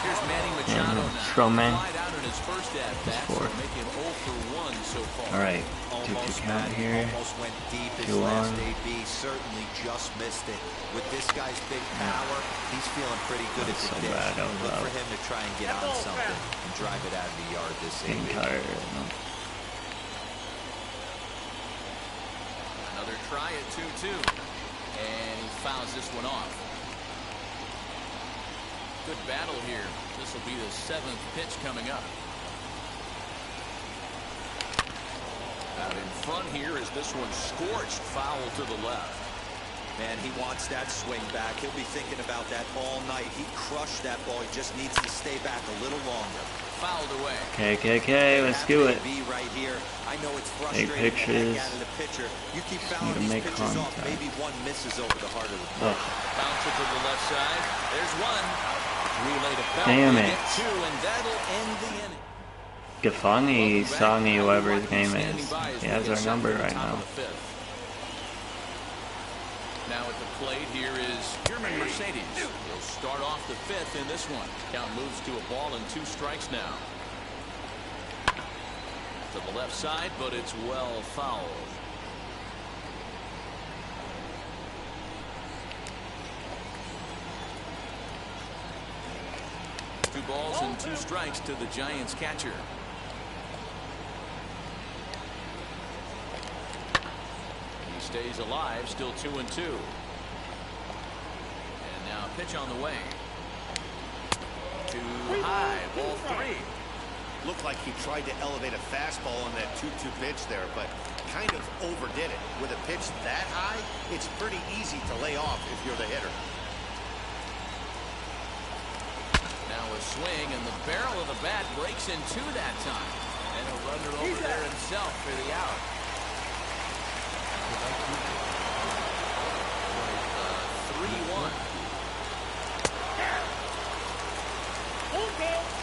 Here's Manny Machado and now. Stroman. Wide out in his first at-bat, Four. so making 0 for 1 so far. Alright, Almost, 2-2 count Matty, here. almost went deep his 2-1. last AB. Certainly just missed it. With this guy's big power, he's feeling pretty good at the So dish. bad, I was Look out. for him to try and get on something and drive it out of the yard this Getting AB. tired. Another try at 2-2. And he fouls this one off. Good battle here. This will be the 7th pitch coming up. Out in front here is this one scorched foul to the left. Man, he wants that swing back. He'll be thinking about that all night. He crushed that ball. He just needs to stay back a little longer. Fouled away. Okay, let's do it. Be right here. I know it's Big frustrating the pitches. heck out of the pitcher. You keep Need fouling to these make pitches off. contact. Maybe one misses over the heart of the plate. Bounce it to the left side. There's one. Relay to Bell. Damn They it. get 2, and that'll end the inning. Gafangi, Welcome back. Songy, whoever his name Standing is. by as He we has get our set number for the right top now. of the 5th. Now at the plate here is German Mercedes. He'll start off the 5th in this one. Count moves to a ball and 2 strikes now. To the left side, but it's well fouled. balls and 2 strikes to the Giants catcher. He stays alive, still 2-2. And now pitch on the way. Too high, ball 3. Looked like he tried to elevate a fastball on that 2-2 pitch there, but kind of overdid it. With a pitch that high, it's pretty easy to lay off if you're the hitter. Now a swing, and the barrel of the bat breaks in 2 that time. And he'll run it over there himself for the out. 3-1.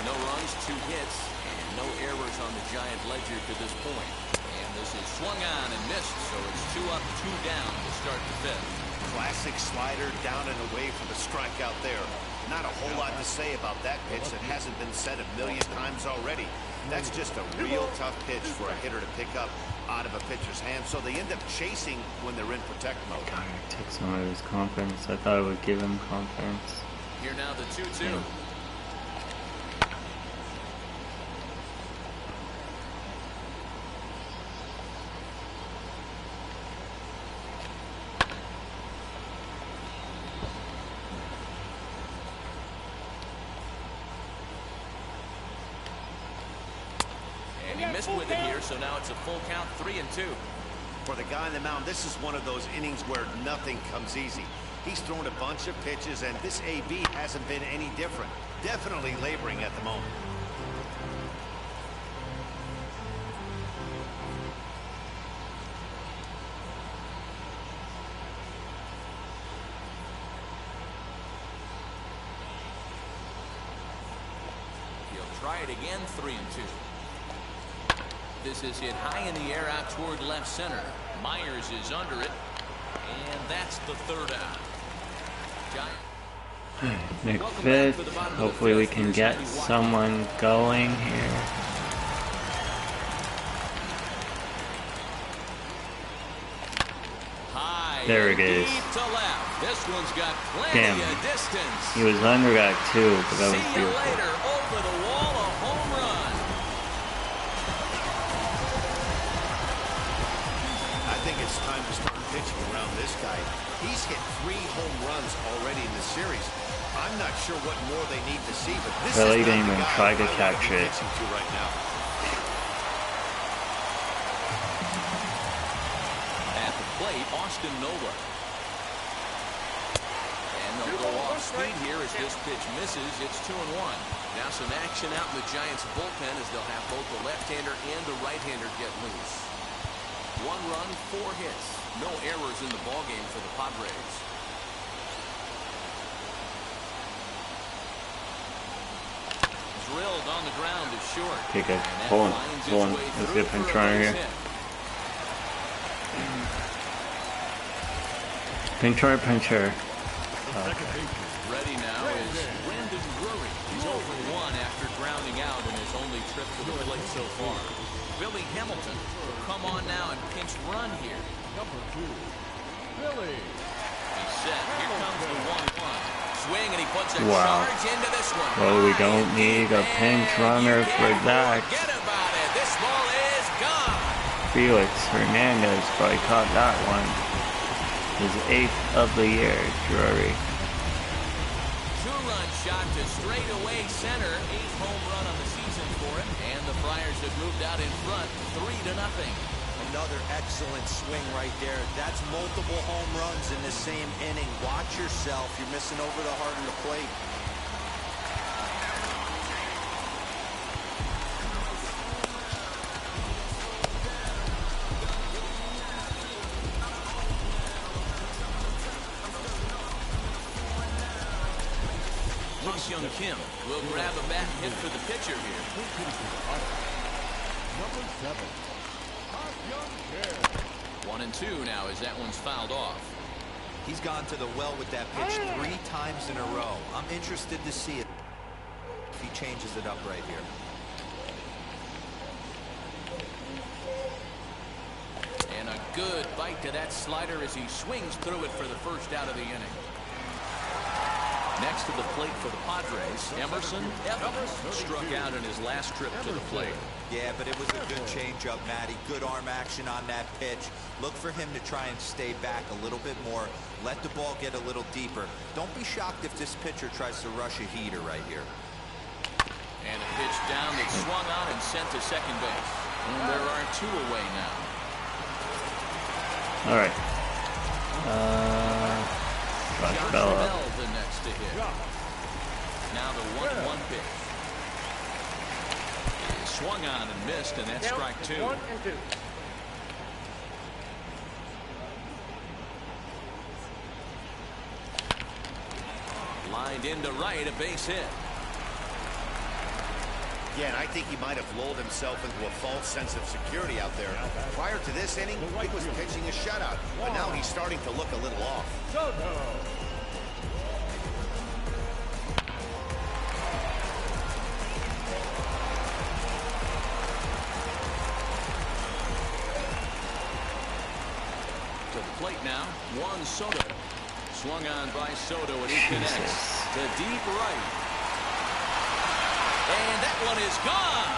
No runs, 2 hits, and no errors on the Giant ledger to this point. And this is swung on and missed, so it's 2 up, 2 down to start the 5th. Classic slider, down and away for the strikeout there. Not a whole lot to say about that pitch that hasn't been said a million times already. That's just a real tough pitch for a hitter to pick up out of a pitcher's hand, so they end up chasing when they're in protect mode. God, it took some of his confidence. I thought it would give him confidence. Here now the 2-2. Yeah. And he missed with it here, so now it's a full count, 3-2. For the guy on the mound, this is one of those innings where nothing comes easy. He's thrown a bunch of pitches, and this AB hasn't been any different. Definitely laboring at the moment. He'll try it again, 3-2. This is hit high in the air out toward left center. Myers is under it, and that's the 3rd out. Nick 5th. Hopefully we can get someone going here. There it is. This one's got Damn. plenty of distance. He was under that too, but that was See you beautiful. later. Over the wall, a home run. I think it's time to start pitching around this guy. He's hit 3 home runs already in the series. I'm not sure what more they need to see, but this Really is not didn't the even guy try to I want catch be it. pitching to right now. At the plate, Austin Nola. And they'll go off speed here as this pitch misses. It's 2-1. Now some action out in the Giants bullpen as they'll have both the left-hander and the right-hander get loose. 1 run, 4 hits. No errors in the ballgame for the Padres. Drilled on the ground is short. Okay, good. And that Hold on. finds its Hold on. way Let's through get for a pinch runner base here. hit. Pincher, pincher. Ready now is Brandon Drury. He's 0 for 1 after grounding out in his only trip to the plate so far. Billy Hamilton will come on now and pinch run here. Number 2, Billy. He's set. Here comes the 1-1. Swing, and he puts a Wow. charge into this one. Well, we don't need a pinch runner for that. Forget about it. This ball is gone. Felix Hernandez probably caught that one. His 8th of the year, Drury. 2-run shot to straightaway center. 8th home run on the season for him. And the Friars have moved out in front 3-0. Another excellent swing right there. That's multiple home runs in the same inning. Watch yourself. You're missing over the heart of the plate. Young Kim will grab a bat and hit for the pitcher here. Number 7, Young Kim. 1-2 now as that one's fouled off. He's gone to the well with that pitch 3 times in a row. I'm interested to see it if he changes it up right here. And a good bite to that slider as he swings through it for the first out of the inning. Next to the plate for the Padres, Emerson Evans struck out in his last trip to the plate. Yeah, but it was a good changeup, Matty. Good arm action on that pitch. Look for him to try and stay back a little bit more. Let the ball get a little deeper. Don't be shocked if this pitcher tries to rush a heater right here. And a pitch down that swung on and sent to second base. And there are 2 away now. All right. Josh Bell the next to hit. Now the 1-1 pitch. He swung on and missed, and that's strike 2. 1-2. Lined into right, a base hit. Yeah, and I think he might have lulled himself into a false sense of security out there. Prior to this inning, he was pitching a shutout, but now he's starting to look a little off. To the plate now, Juan Soto. Swung on by Soto, and he connects to deep right. And that one is gone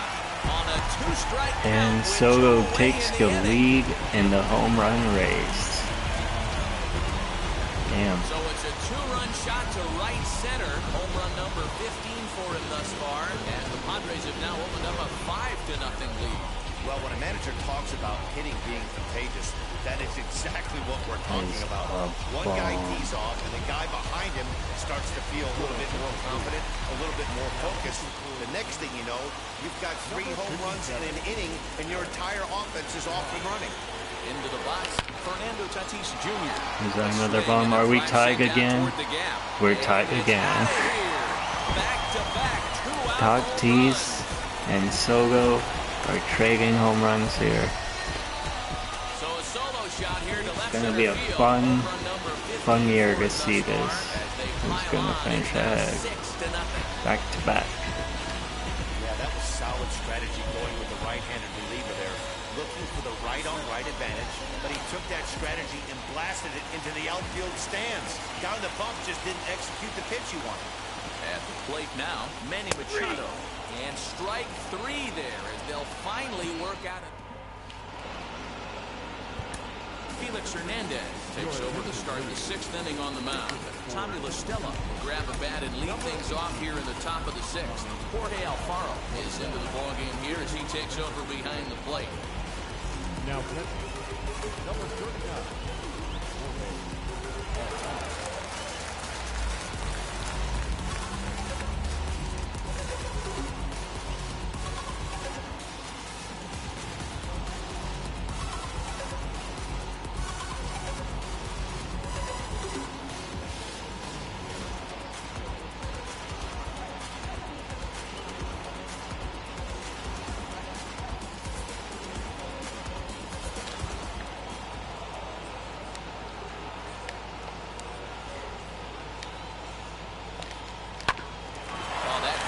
on a 2-strike count. And Soto takes the lead in the home run race. Damn. So it's a 2-run shot to right center. Home run number 15 for him thus far, as the Padres have now opened up a 5-0 lead. Well, when a manager talks about hitting being contagious, that is exactly what we're talking about. One guy tees off, and the guy behind him starts to feel a little bit more confident, a little bit more focused. The next thing you know, you've got 3 home runs in an inning, and your entire offense is off and running. Into the box, Fernando Tatis Jr. Is that another bomb? Are we tied again? We're tied again. Tatis and Soto are trading home runs here. So a solo shot here to left It's gonna be a fun year to see this. Who's gonna finish ahead? Back to back. Yeah, that was solid strategy going with the right-handed reliever there. Looking for the right-on-right advantage, but he took that strategy and blasted it into the outfield stands. Down the bump, just didn't execute the pitch he wanted. At the plate now, Manny Machado. And strike 3 there as they'll finally work out it. Felix Hernandez takes over to start the 6th inning on the mound. Tommy La Stella will grab a bat and lead things off here in the top of the 6th. Jorge Alfaro is into the ballgame here as he takes over behind the plate. Now, number 39.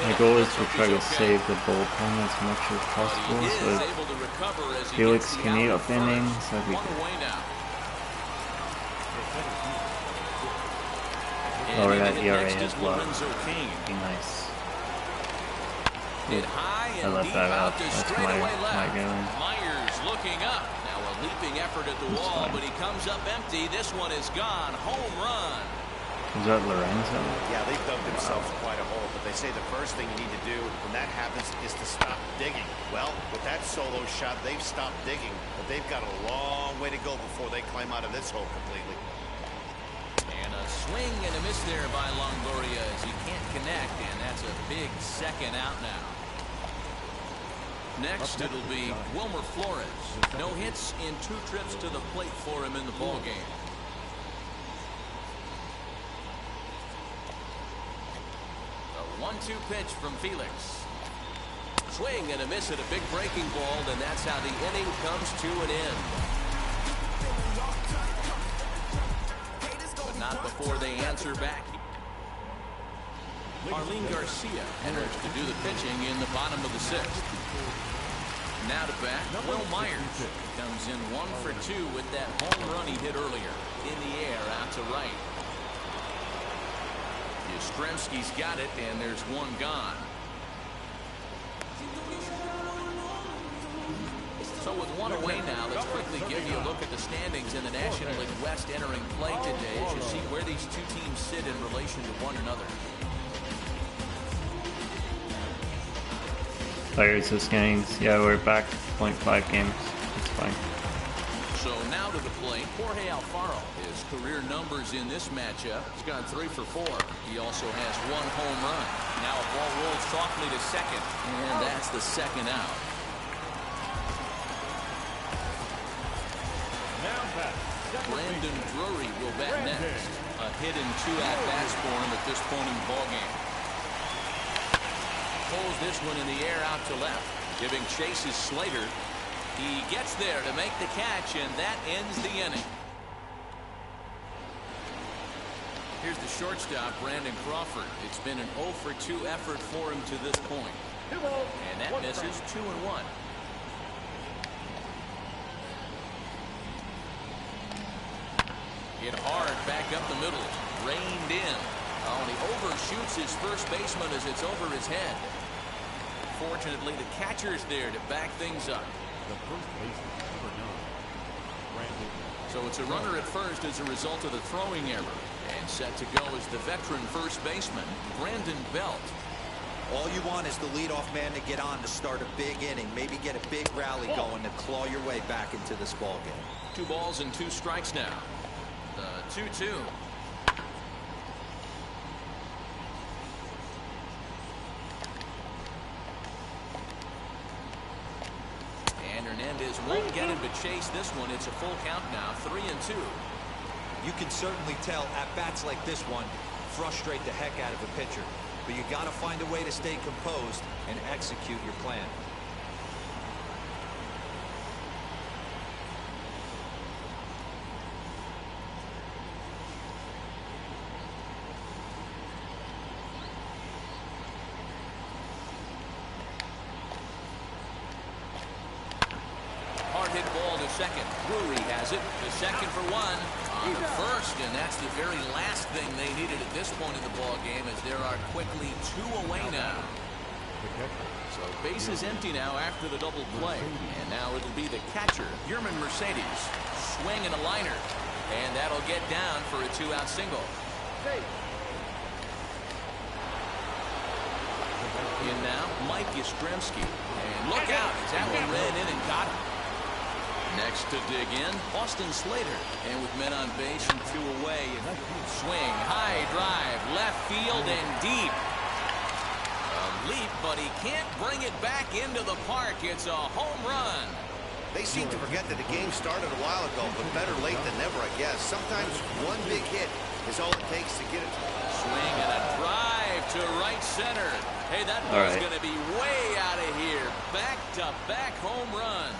My goal is to try to save the bullpen as much as possible, so if Felix can eat up innings, that'd be good. Lower that ERA as well. Be nice. I left that out. That's my going. Myers looking up. Now a leaping effort at the wall, but he comes up empty. This one is gone. Home run. Is that Lorenzo? Yeah, they've dug themselves quite a hole, but they say the first thing you need to do when that happens is to stop digging. Well, with that solo shot, they've stopped digging, but they've got a long way to go before they climb out of this hole completely. And a swing and a miss there by Longoria as he can't connect, and that's a big second out now. Next, it'll be Wilmer Flores. No hits in 2 trips to the plate for him in the ballgame. A 1-2 pitch from Felix. Swing and a miss at a big breaking ball, and that's how the inning comes to an end. But not before they answer back. Arlene Garcia enters to do the pitching in the bottom of the 6th. Now to bat, Will Myers comes in 1 for 2 with that home run he hit earlier. In the air, out to right. Yastrzemski's got it, and there's one gone. So with one away now, let's quickly give you a look at the standings in the National League West entering play today as you see where these two teams sit in relation to one another. Players as games. Yeah, we're back to 0.5 games. It's fine. So now to the plate, Jorge Alfaro. His career numbers in this matchup. He's gone 3 for 4. He also has 1 home run. Now a ball rolls softly to second, and that's the second out. Brandon Drury will bat next. A hit in 2 at-bats for him at this point in the ballgame. Pulls this one in the air out to left. Giving chase is Slater. He gets there to make the catch, and that ends the inning. Here's the shortstop, Brandon Crawford. It's been an 0 for 2 effort for him to this point. And that misses 2-1. Hit hard back up the middle. Reined in. Oh, and he overshoots his first baseman as it's over his head. Fortunately, the catcher's there to back things up. The first baseman, number 9, Brandon. So it's a runner at first as a result of the throwing error. And set to go is the veteran first baseman, Brandon Belt. All you want is the leadoff man to get on to start a big inning. Maybe get a big rally going to claw your way back into this ball game. 2 balls and 2 strikes now. The 2-2. And Hernandez won't get him to chase this one. It's a full count now, 3-2. You can certainly tell at-bats like this one frustrate the heck out of a pitcher. But you got to find a way to stay composed and execute your plan. Hard hit ball to second. Drury has it. The second for 1. On the first, and that's the very last thing they needed at this point in the ball game, as there are quickly 2 away now. So base is empty now after the double play, and now it'll be the catcher, Yermin Mercedes. Swing and a liner, and that'll get down for a 2-out single. In now, Mike Yastrzemski, and look out as that one ran in and got him. Next to dig in, Austin Slater. And with men on base and 2 away, swing, high drive, left field and deep. A leap, but he can't bring it back into the park. It's a home run. They seem to forget that the game started a while ago, but better late than never, I guess. Sometimes one big hit is all it takes to get it. Swing and a drive to right center. Hey, that ball's going to be way out of here. Back-to-back home runs.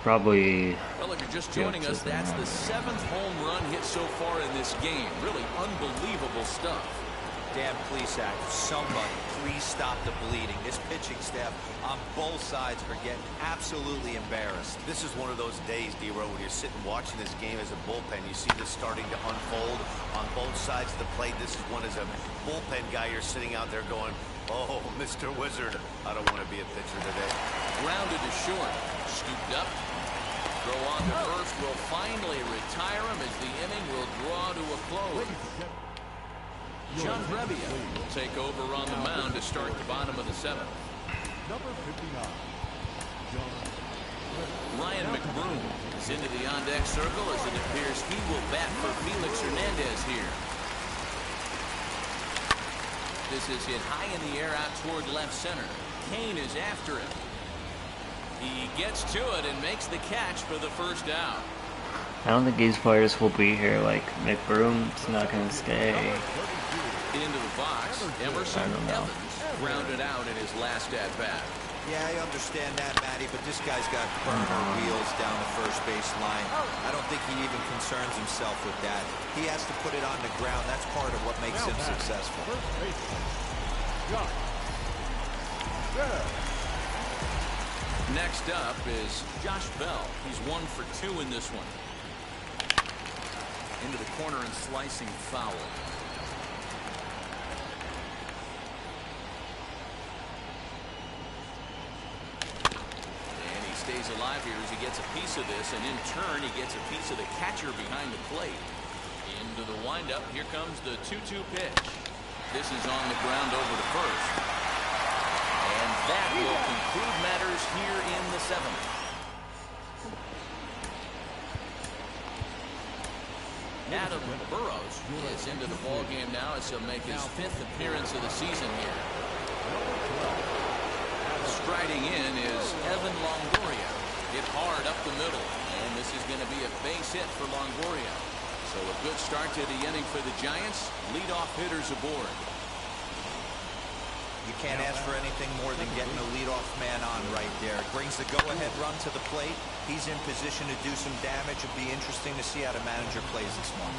Probably. Well, if you're just joining us, that's the 7th home run hit so far in this game. Really unbelievable stuff. Dan Plesac, somebody please stop the bleeding. This pitching staff on both sides are getting absolutely embarrassed. This is one of those days, D-Row, when you're sitting watching this game as a bullpen. You see this starting to unfold on both sides of the plate. This is one as a bullpen guy. You're sitting out there going, oh, Mr. Wizard, I don't want to be a pitcher today. Grounded to short. Scooped up. Throw on to first will finally retire him as the inning will draw to a close. John Brebbia will take over on the mound to start the bottom of the 7th. Number 59, John Ryan McBroom is into the on-deck circle as it appears he will bat for Felix Hernandez here. This is hit high in the air out toward left center. Kane is after him. He gets to it and makes the catch for the first out. I don't think these players will be here. Like McBroom's not going to stay. Into the box, Emerson Evans grounded out in his last at-bat. Yeah, I understand that, Matty, but this guy's got burner wheels down the first base line. I don't think he even concerns himself with that. He has to put it on the ground. That's part of what makes him successful. First baseman, Josh Bell. Next up is Josh Bell. He's 1 for 2 in this one. into the corner and slicing foul. And he stays alive here as he gets a piece of this, and in turn he gets a piece of the catcher behind the plate. Into the windup. Here comes the 2-2 pitch. This is on the ground over to first. And that will conclude matters here in the 7th. Adam Burrows is into the ball game now as he'll make his 5th appearance of the season here. Striding in is Evan Longoria. Hit hard up the middle, and this is going to be a base hit for Longoria. So a good start to the inning for the Giants. Leadoff hitters aboard. You can't ask for anything more than getting a leadoff man on right there. Brings the go-ahead run to the plate. He's in position to do some damage. It'll be interesting to see how the manager plays this one.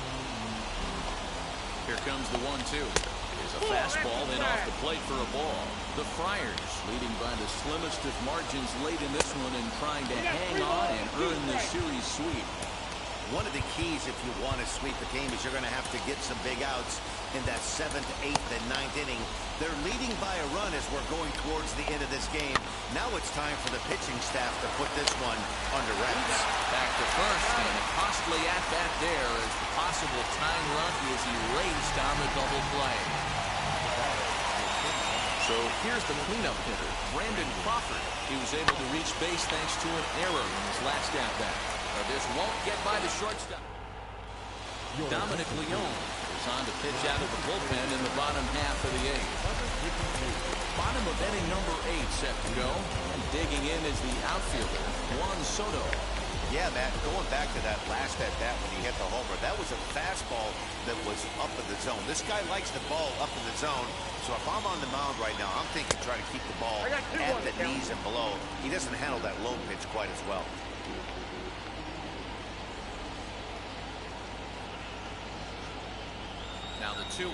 Here comes the 1-2. Is a fastball in off the plate for a ball. The Friars leading by the slimmest of margins late in this one and trying to hang on and earn the series sweep. One of the keys if you want to sweep the game is you're going to have to get some big outs in that 7th, 8th, and 9th inning. They're leading by a run as we're going towards the end of this game. Now it's time for the pitching staff to put this one under wraps. Back to first, and a costly at-bat there as the possible tying run is erased on the double play. So here's the cleanup hitter, Brandon Crawford. He was able to reach base thanks to an error in his last at-bat. This won't get by the shortstop. Dominic Leone is on to pitch out of the bullpen in the bottom half of the 8th. Bottom of inning number 8 set to go. And digging in is the outfielder, Juan Soto. Yeah, Matt, going back to that last at-bat when he hit the homer, that was a fastball that was up in the zone. This guy likes the ball up in the zone, so if I'm on the mound right now, I'm thinking try to keep the ball at the knees and below. He doesn't handle that low pitch quite as well. Now the 2-1.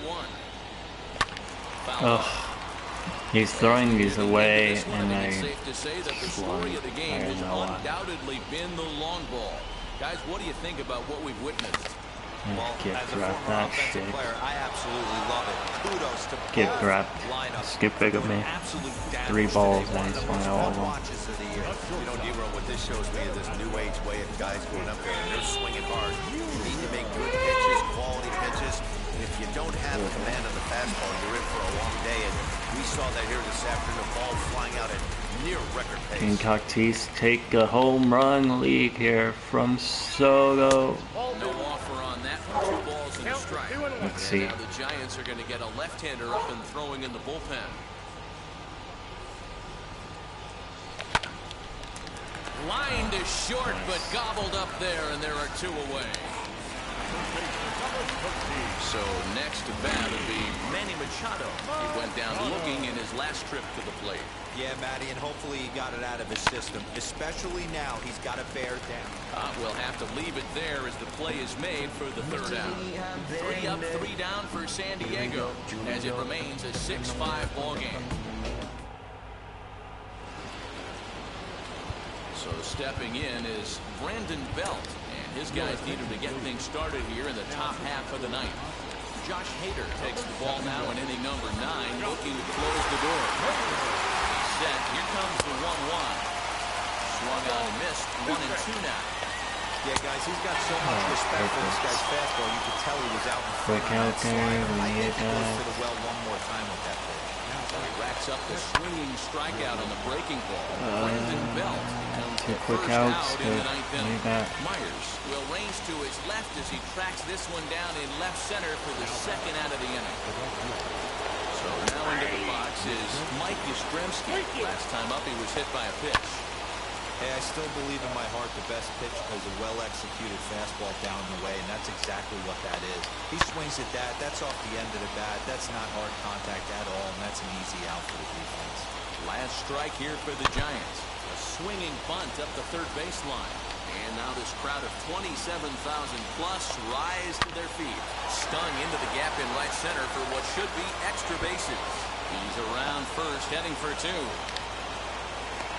He's throwing these away, and I safe to say that the story of the game has undoubtedly been the long ball. Guys, what do you think about what we've witnessed? Get grabbed that shit. Player, I absolutely love it. Kudos to Get grabbed. Skip big of me. 3 balls and he swung out all of them. You know, Dero, what this shows me is this new age way of guys going up there and they're swinging hard. You need to make good pitches, quality pitches. And if you don't have command on the fastball, you're in for a long day. And we saw that here this afternoon, the ball flying out at near record pace. Can Tatis take a home run lead here from Soto? No offer on that one. 2 balls and a strike. Let's see. Now the Giants are going to get a left-hander up and throwing in the bullpen. Line to short, but gobbled up there, and there are 2 away. So next to bat will be Manny Machado. He went down looking in his last trip to the plate. Yeah, Matty, and hopefully he got it out of his system. Especially now, he's got to bear down. We'll have to leave it there as the play is made for the 3rd out. 3 up, 3 down for San Diego as it remains a 6-5 ball game. So stepping in is Brandon Belt, and his guys needed to get things started here in the top half of the 9th. Josh Hader takes the ball now in inning number 9, looking to close the door. He's set. Here comes the 1-1. Swung on and missed. 1-2 now. Yeah, guys, he's got so much respect for this guy's fastball. You could tell he was out in front Quick of out that there, slider. we I need think he goes that. to the well one more time with that pitch. So he racks up the swinging strikeout on the breaking ball. Brandon Belt becomes 2 the quick first outs out to in the 9th inning. leave that. Myers will range to his left as he tracks this one down in left center for the 2nd out of the inning. So now into the box is Mike Yastrzemski. Last time up he was hit by a pitch. Hey, I still believe in my heart the best pitch is a well-executed fastball down the way, and that's exactly what that is. He swings at that. That's off the end of the bat. That's not hard contact at all, and that's an easy out for the defense. Last strike here for the Giants. A swinging bunt up the 3rd baseline. And now this crowd of 27,000 plus rise to their feet. Stung into the gap in right center for what should be extra bases. He's around first, heading for 2.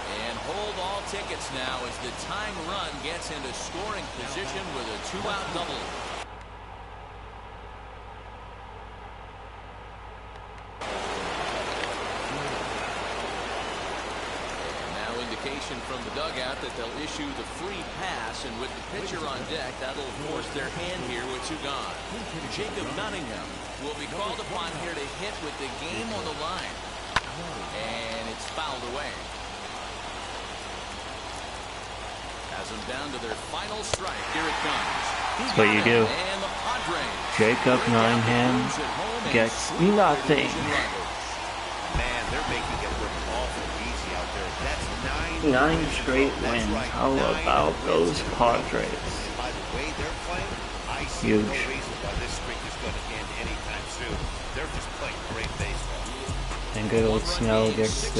And hold all tickets now as the tying run gets into scoring position with a 2-out double. indication from the dugout that they'll issue the free pass, and with the pitcher on deck, that'll force their hand here with 2 gone. Jacob Nottingham will be called upon here to hit with the game on the line. And it's fouled away. Has them down to their final strike. Here it comes. That's what you do. And the Padres. Jacob Nottingham gets nothing. Man, they're making it look awful easy out there. That's 9 straight wins. How about those Padres? By the way they're playing, I see Huge. no reason why this streak is going to end anytime soon. They're just playing great baseball. And good old Snell gets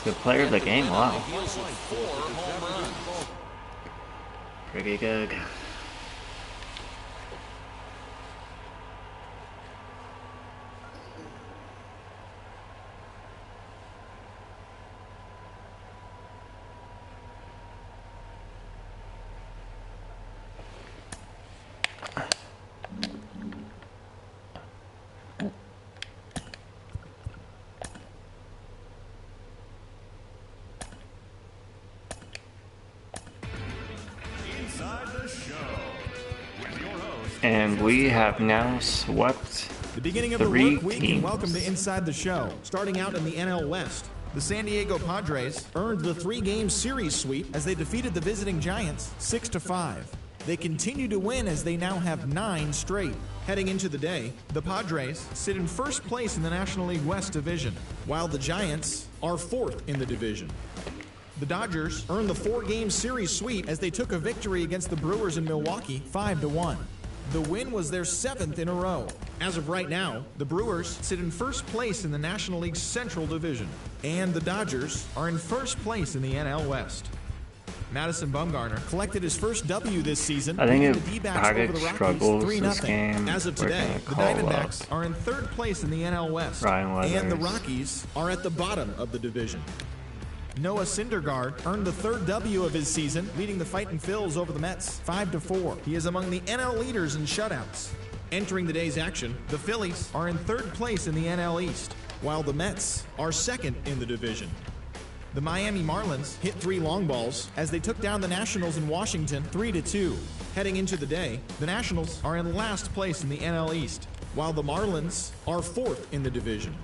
the player of the game. Wow. Pretty good. And we have now swept The beginning of 3 the work week, teams. and welcome to Inside the Show. Starting out in the NL West, the San Diego Padres earned the 3-game series sweep as they defeated the visiting Giants 6-5. They continue to win as they now have 9 straight. Heading into the day, the Padres sit in first place in the National League West division, while the Giants are 4th in the division. The Dodgers earned the 4-game series sweep as they took a victory against the Brewers in Milwaukee 5-1. The win was their 7th in a row. As of right now, the Brewers sit in first place in the National League Central Division, and the Dodgers are in first place in the NL West. Madison Bumgarner collected his first W this season. I think beating if the D-backs over the Paddock Rockies struggles 3-0. this game, As of we're today, gonna the call Diamondbacks are in 3rd place in the NL West, Ryan and the Weathers. Rockies are at the bottom of the division. Noah Syndergaard earned the 3rd W of his season, leading the Fightin' Phils over the Mets 5-4. He is among the NL leaders in shutouts. Entering the day's action, the Phillies are in 3rd place in the NL East, while the Mets are 2nd in the division. The Miami Marlins hit 3 long balls as they took down the Nationals in Washington 3-2. Heading into the day, the Nationals are in last place in the NL East, while the Marlins are 4th in the division.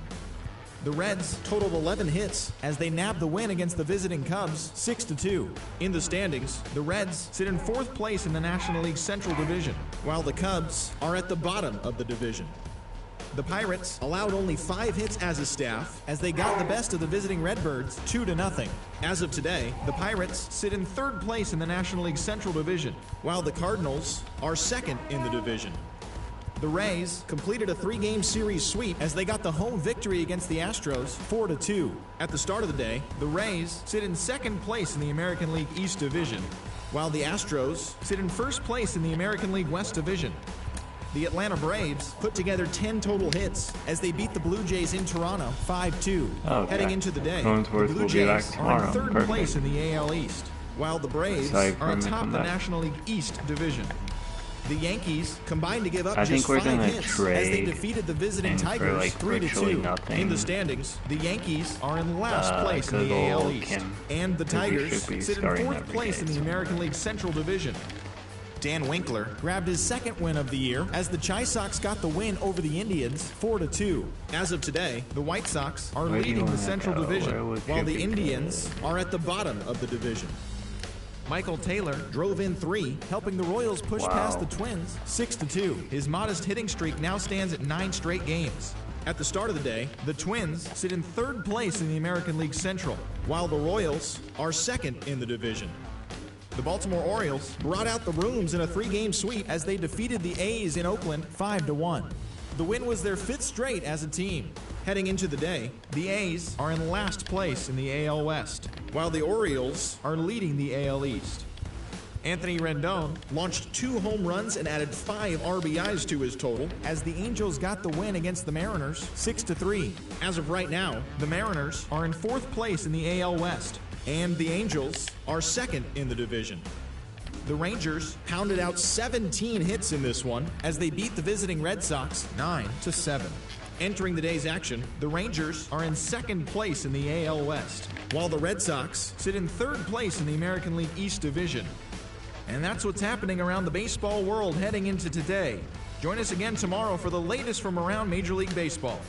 The Reds totaled 11 hits as they nabbed the win against the visiting Cubs 6-2. In the standings, the Reds sit in 4th place in the National League Central Division, while the Cubs are at the bottom of the division. The Pirates allowed only 5 hits as a staff as they got the best of the visiting Redbirds 2-0. As of today, the Pirates sit in 3rd place in the National League Central Division, while the Cardinals are 2nd in the division. The Rays completed a 3-game series sweep as they got the home victory against the Astros 4-2. At the start of the day, the Rays sit in 2nd place in the American League East Division, while the Astros sit in 1st place in the American League West Division. The Atlanta Braves put together 10 total hits as they beat the Blue Jays in Toronto 5-2. Okay. Heading into the day, Collinsworth the Blue will be back Jays are in tomorrow. 3rd Perfect. place in the AL East, while the Braves Excited for are him to atop come the back. National League East Division. The Yankees combined to give up I think just we're 5 gonna hits as they trade defeated the visiting in for, Tigers like, virtually 3-2. nothing. In the standings, the Yankees are in last place in good the AL old East, Kim. and the Think we Tigers should be sit in starting 4th every place in game. the American League Central Division. Dan Winkler grabbed his 2nd win of the year as the Chi Sox got the win over the Indians 4-2. As of today, the White Sox are Where do you leading the wanna Central go? Where Division, would while you the be Indians are at the bottom of the division. Michael Taylor drove in 3, helping the Royals push past the Twins 6-2. His modest hitting streak now stands at 9 straight games. At the start of the day, the Twins sit in 3rd place in the American League Central, while the Royals are 2nd in the division. The Baltimore Orioles brought out the rooms in a 3-game sweep as they defeated the A's in Oakland 5-1. The win was their 5th straight as a team. Heading into the day, the A's are in last place in the AL West, while the Orioles are leading the AL East. Anthony Rendon launched 2 home runs and added 5 RBIs to his total as the Angels got the win against the Mariners 6-3. As of right now, the Mariners are in 4th place in the AL West, and the Angels are 2nd in the division. The Rangers pounded out 17 hits in this one as they beat the visiting Red Sox 9-7. Entering the day's action, the Rangers are in second place in the AL West, while the Red Sox sit in third place in the American League East Division. And that's what's happening around the baseball world heading into today. Join us again tomorrow for the latest from around Major League Baseball.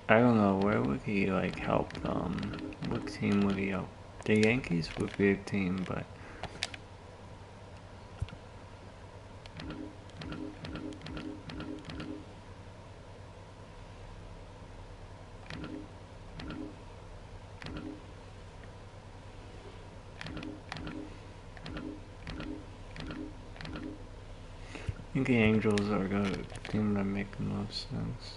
I don't know, where would he like help what team would he help? The Yankees would be a team, but I think the Angels are the team that make the most sense.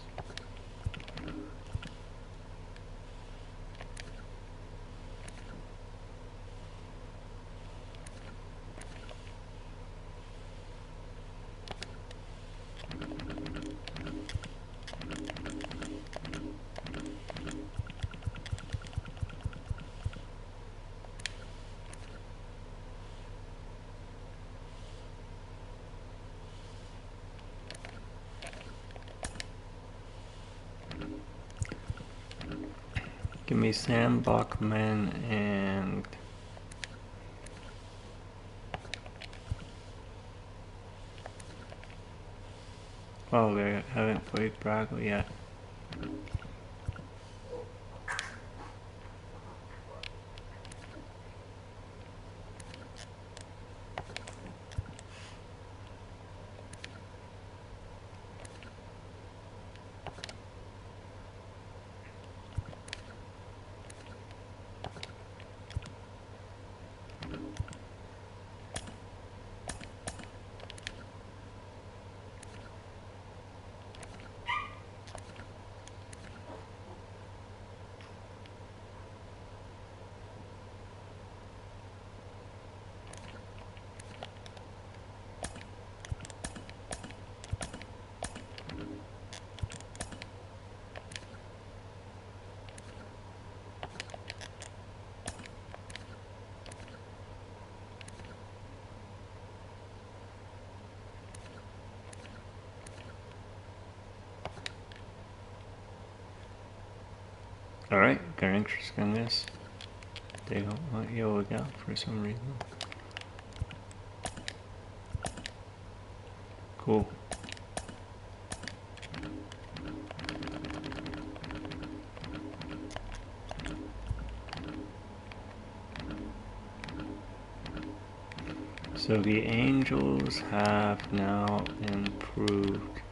Give me Sam Bachman and oh, they haven't played Bradley yet. Alright, got interest in this. They don't want you to look out for some reason. Cool. So the Angels have now improved.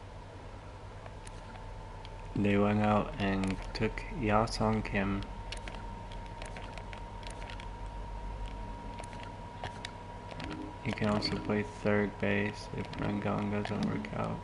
They went out and took Ya-Sung Kim. He can also play third base if Rendon doesn't work out.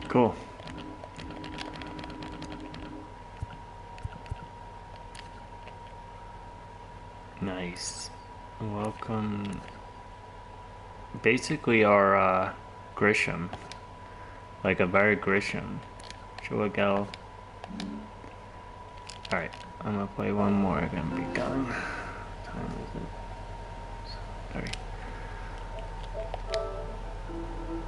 Cool. Nice. Welcome. Basically our Grisham. Like a very Grisham. Joagel. Alright, I'm gonna play one more, I'm gonna be gone. What time is it? Sorry.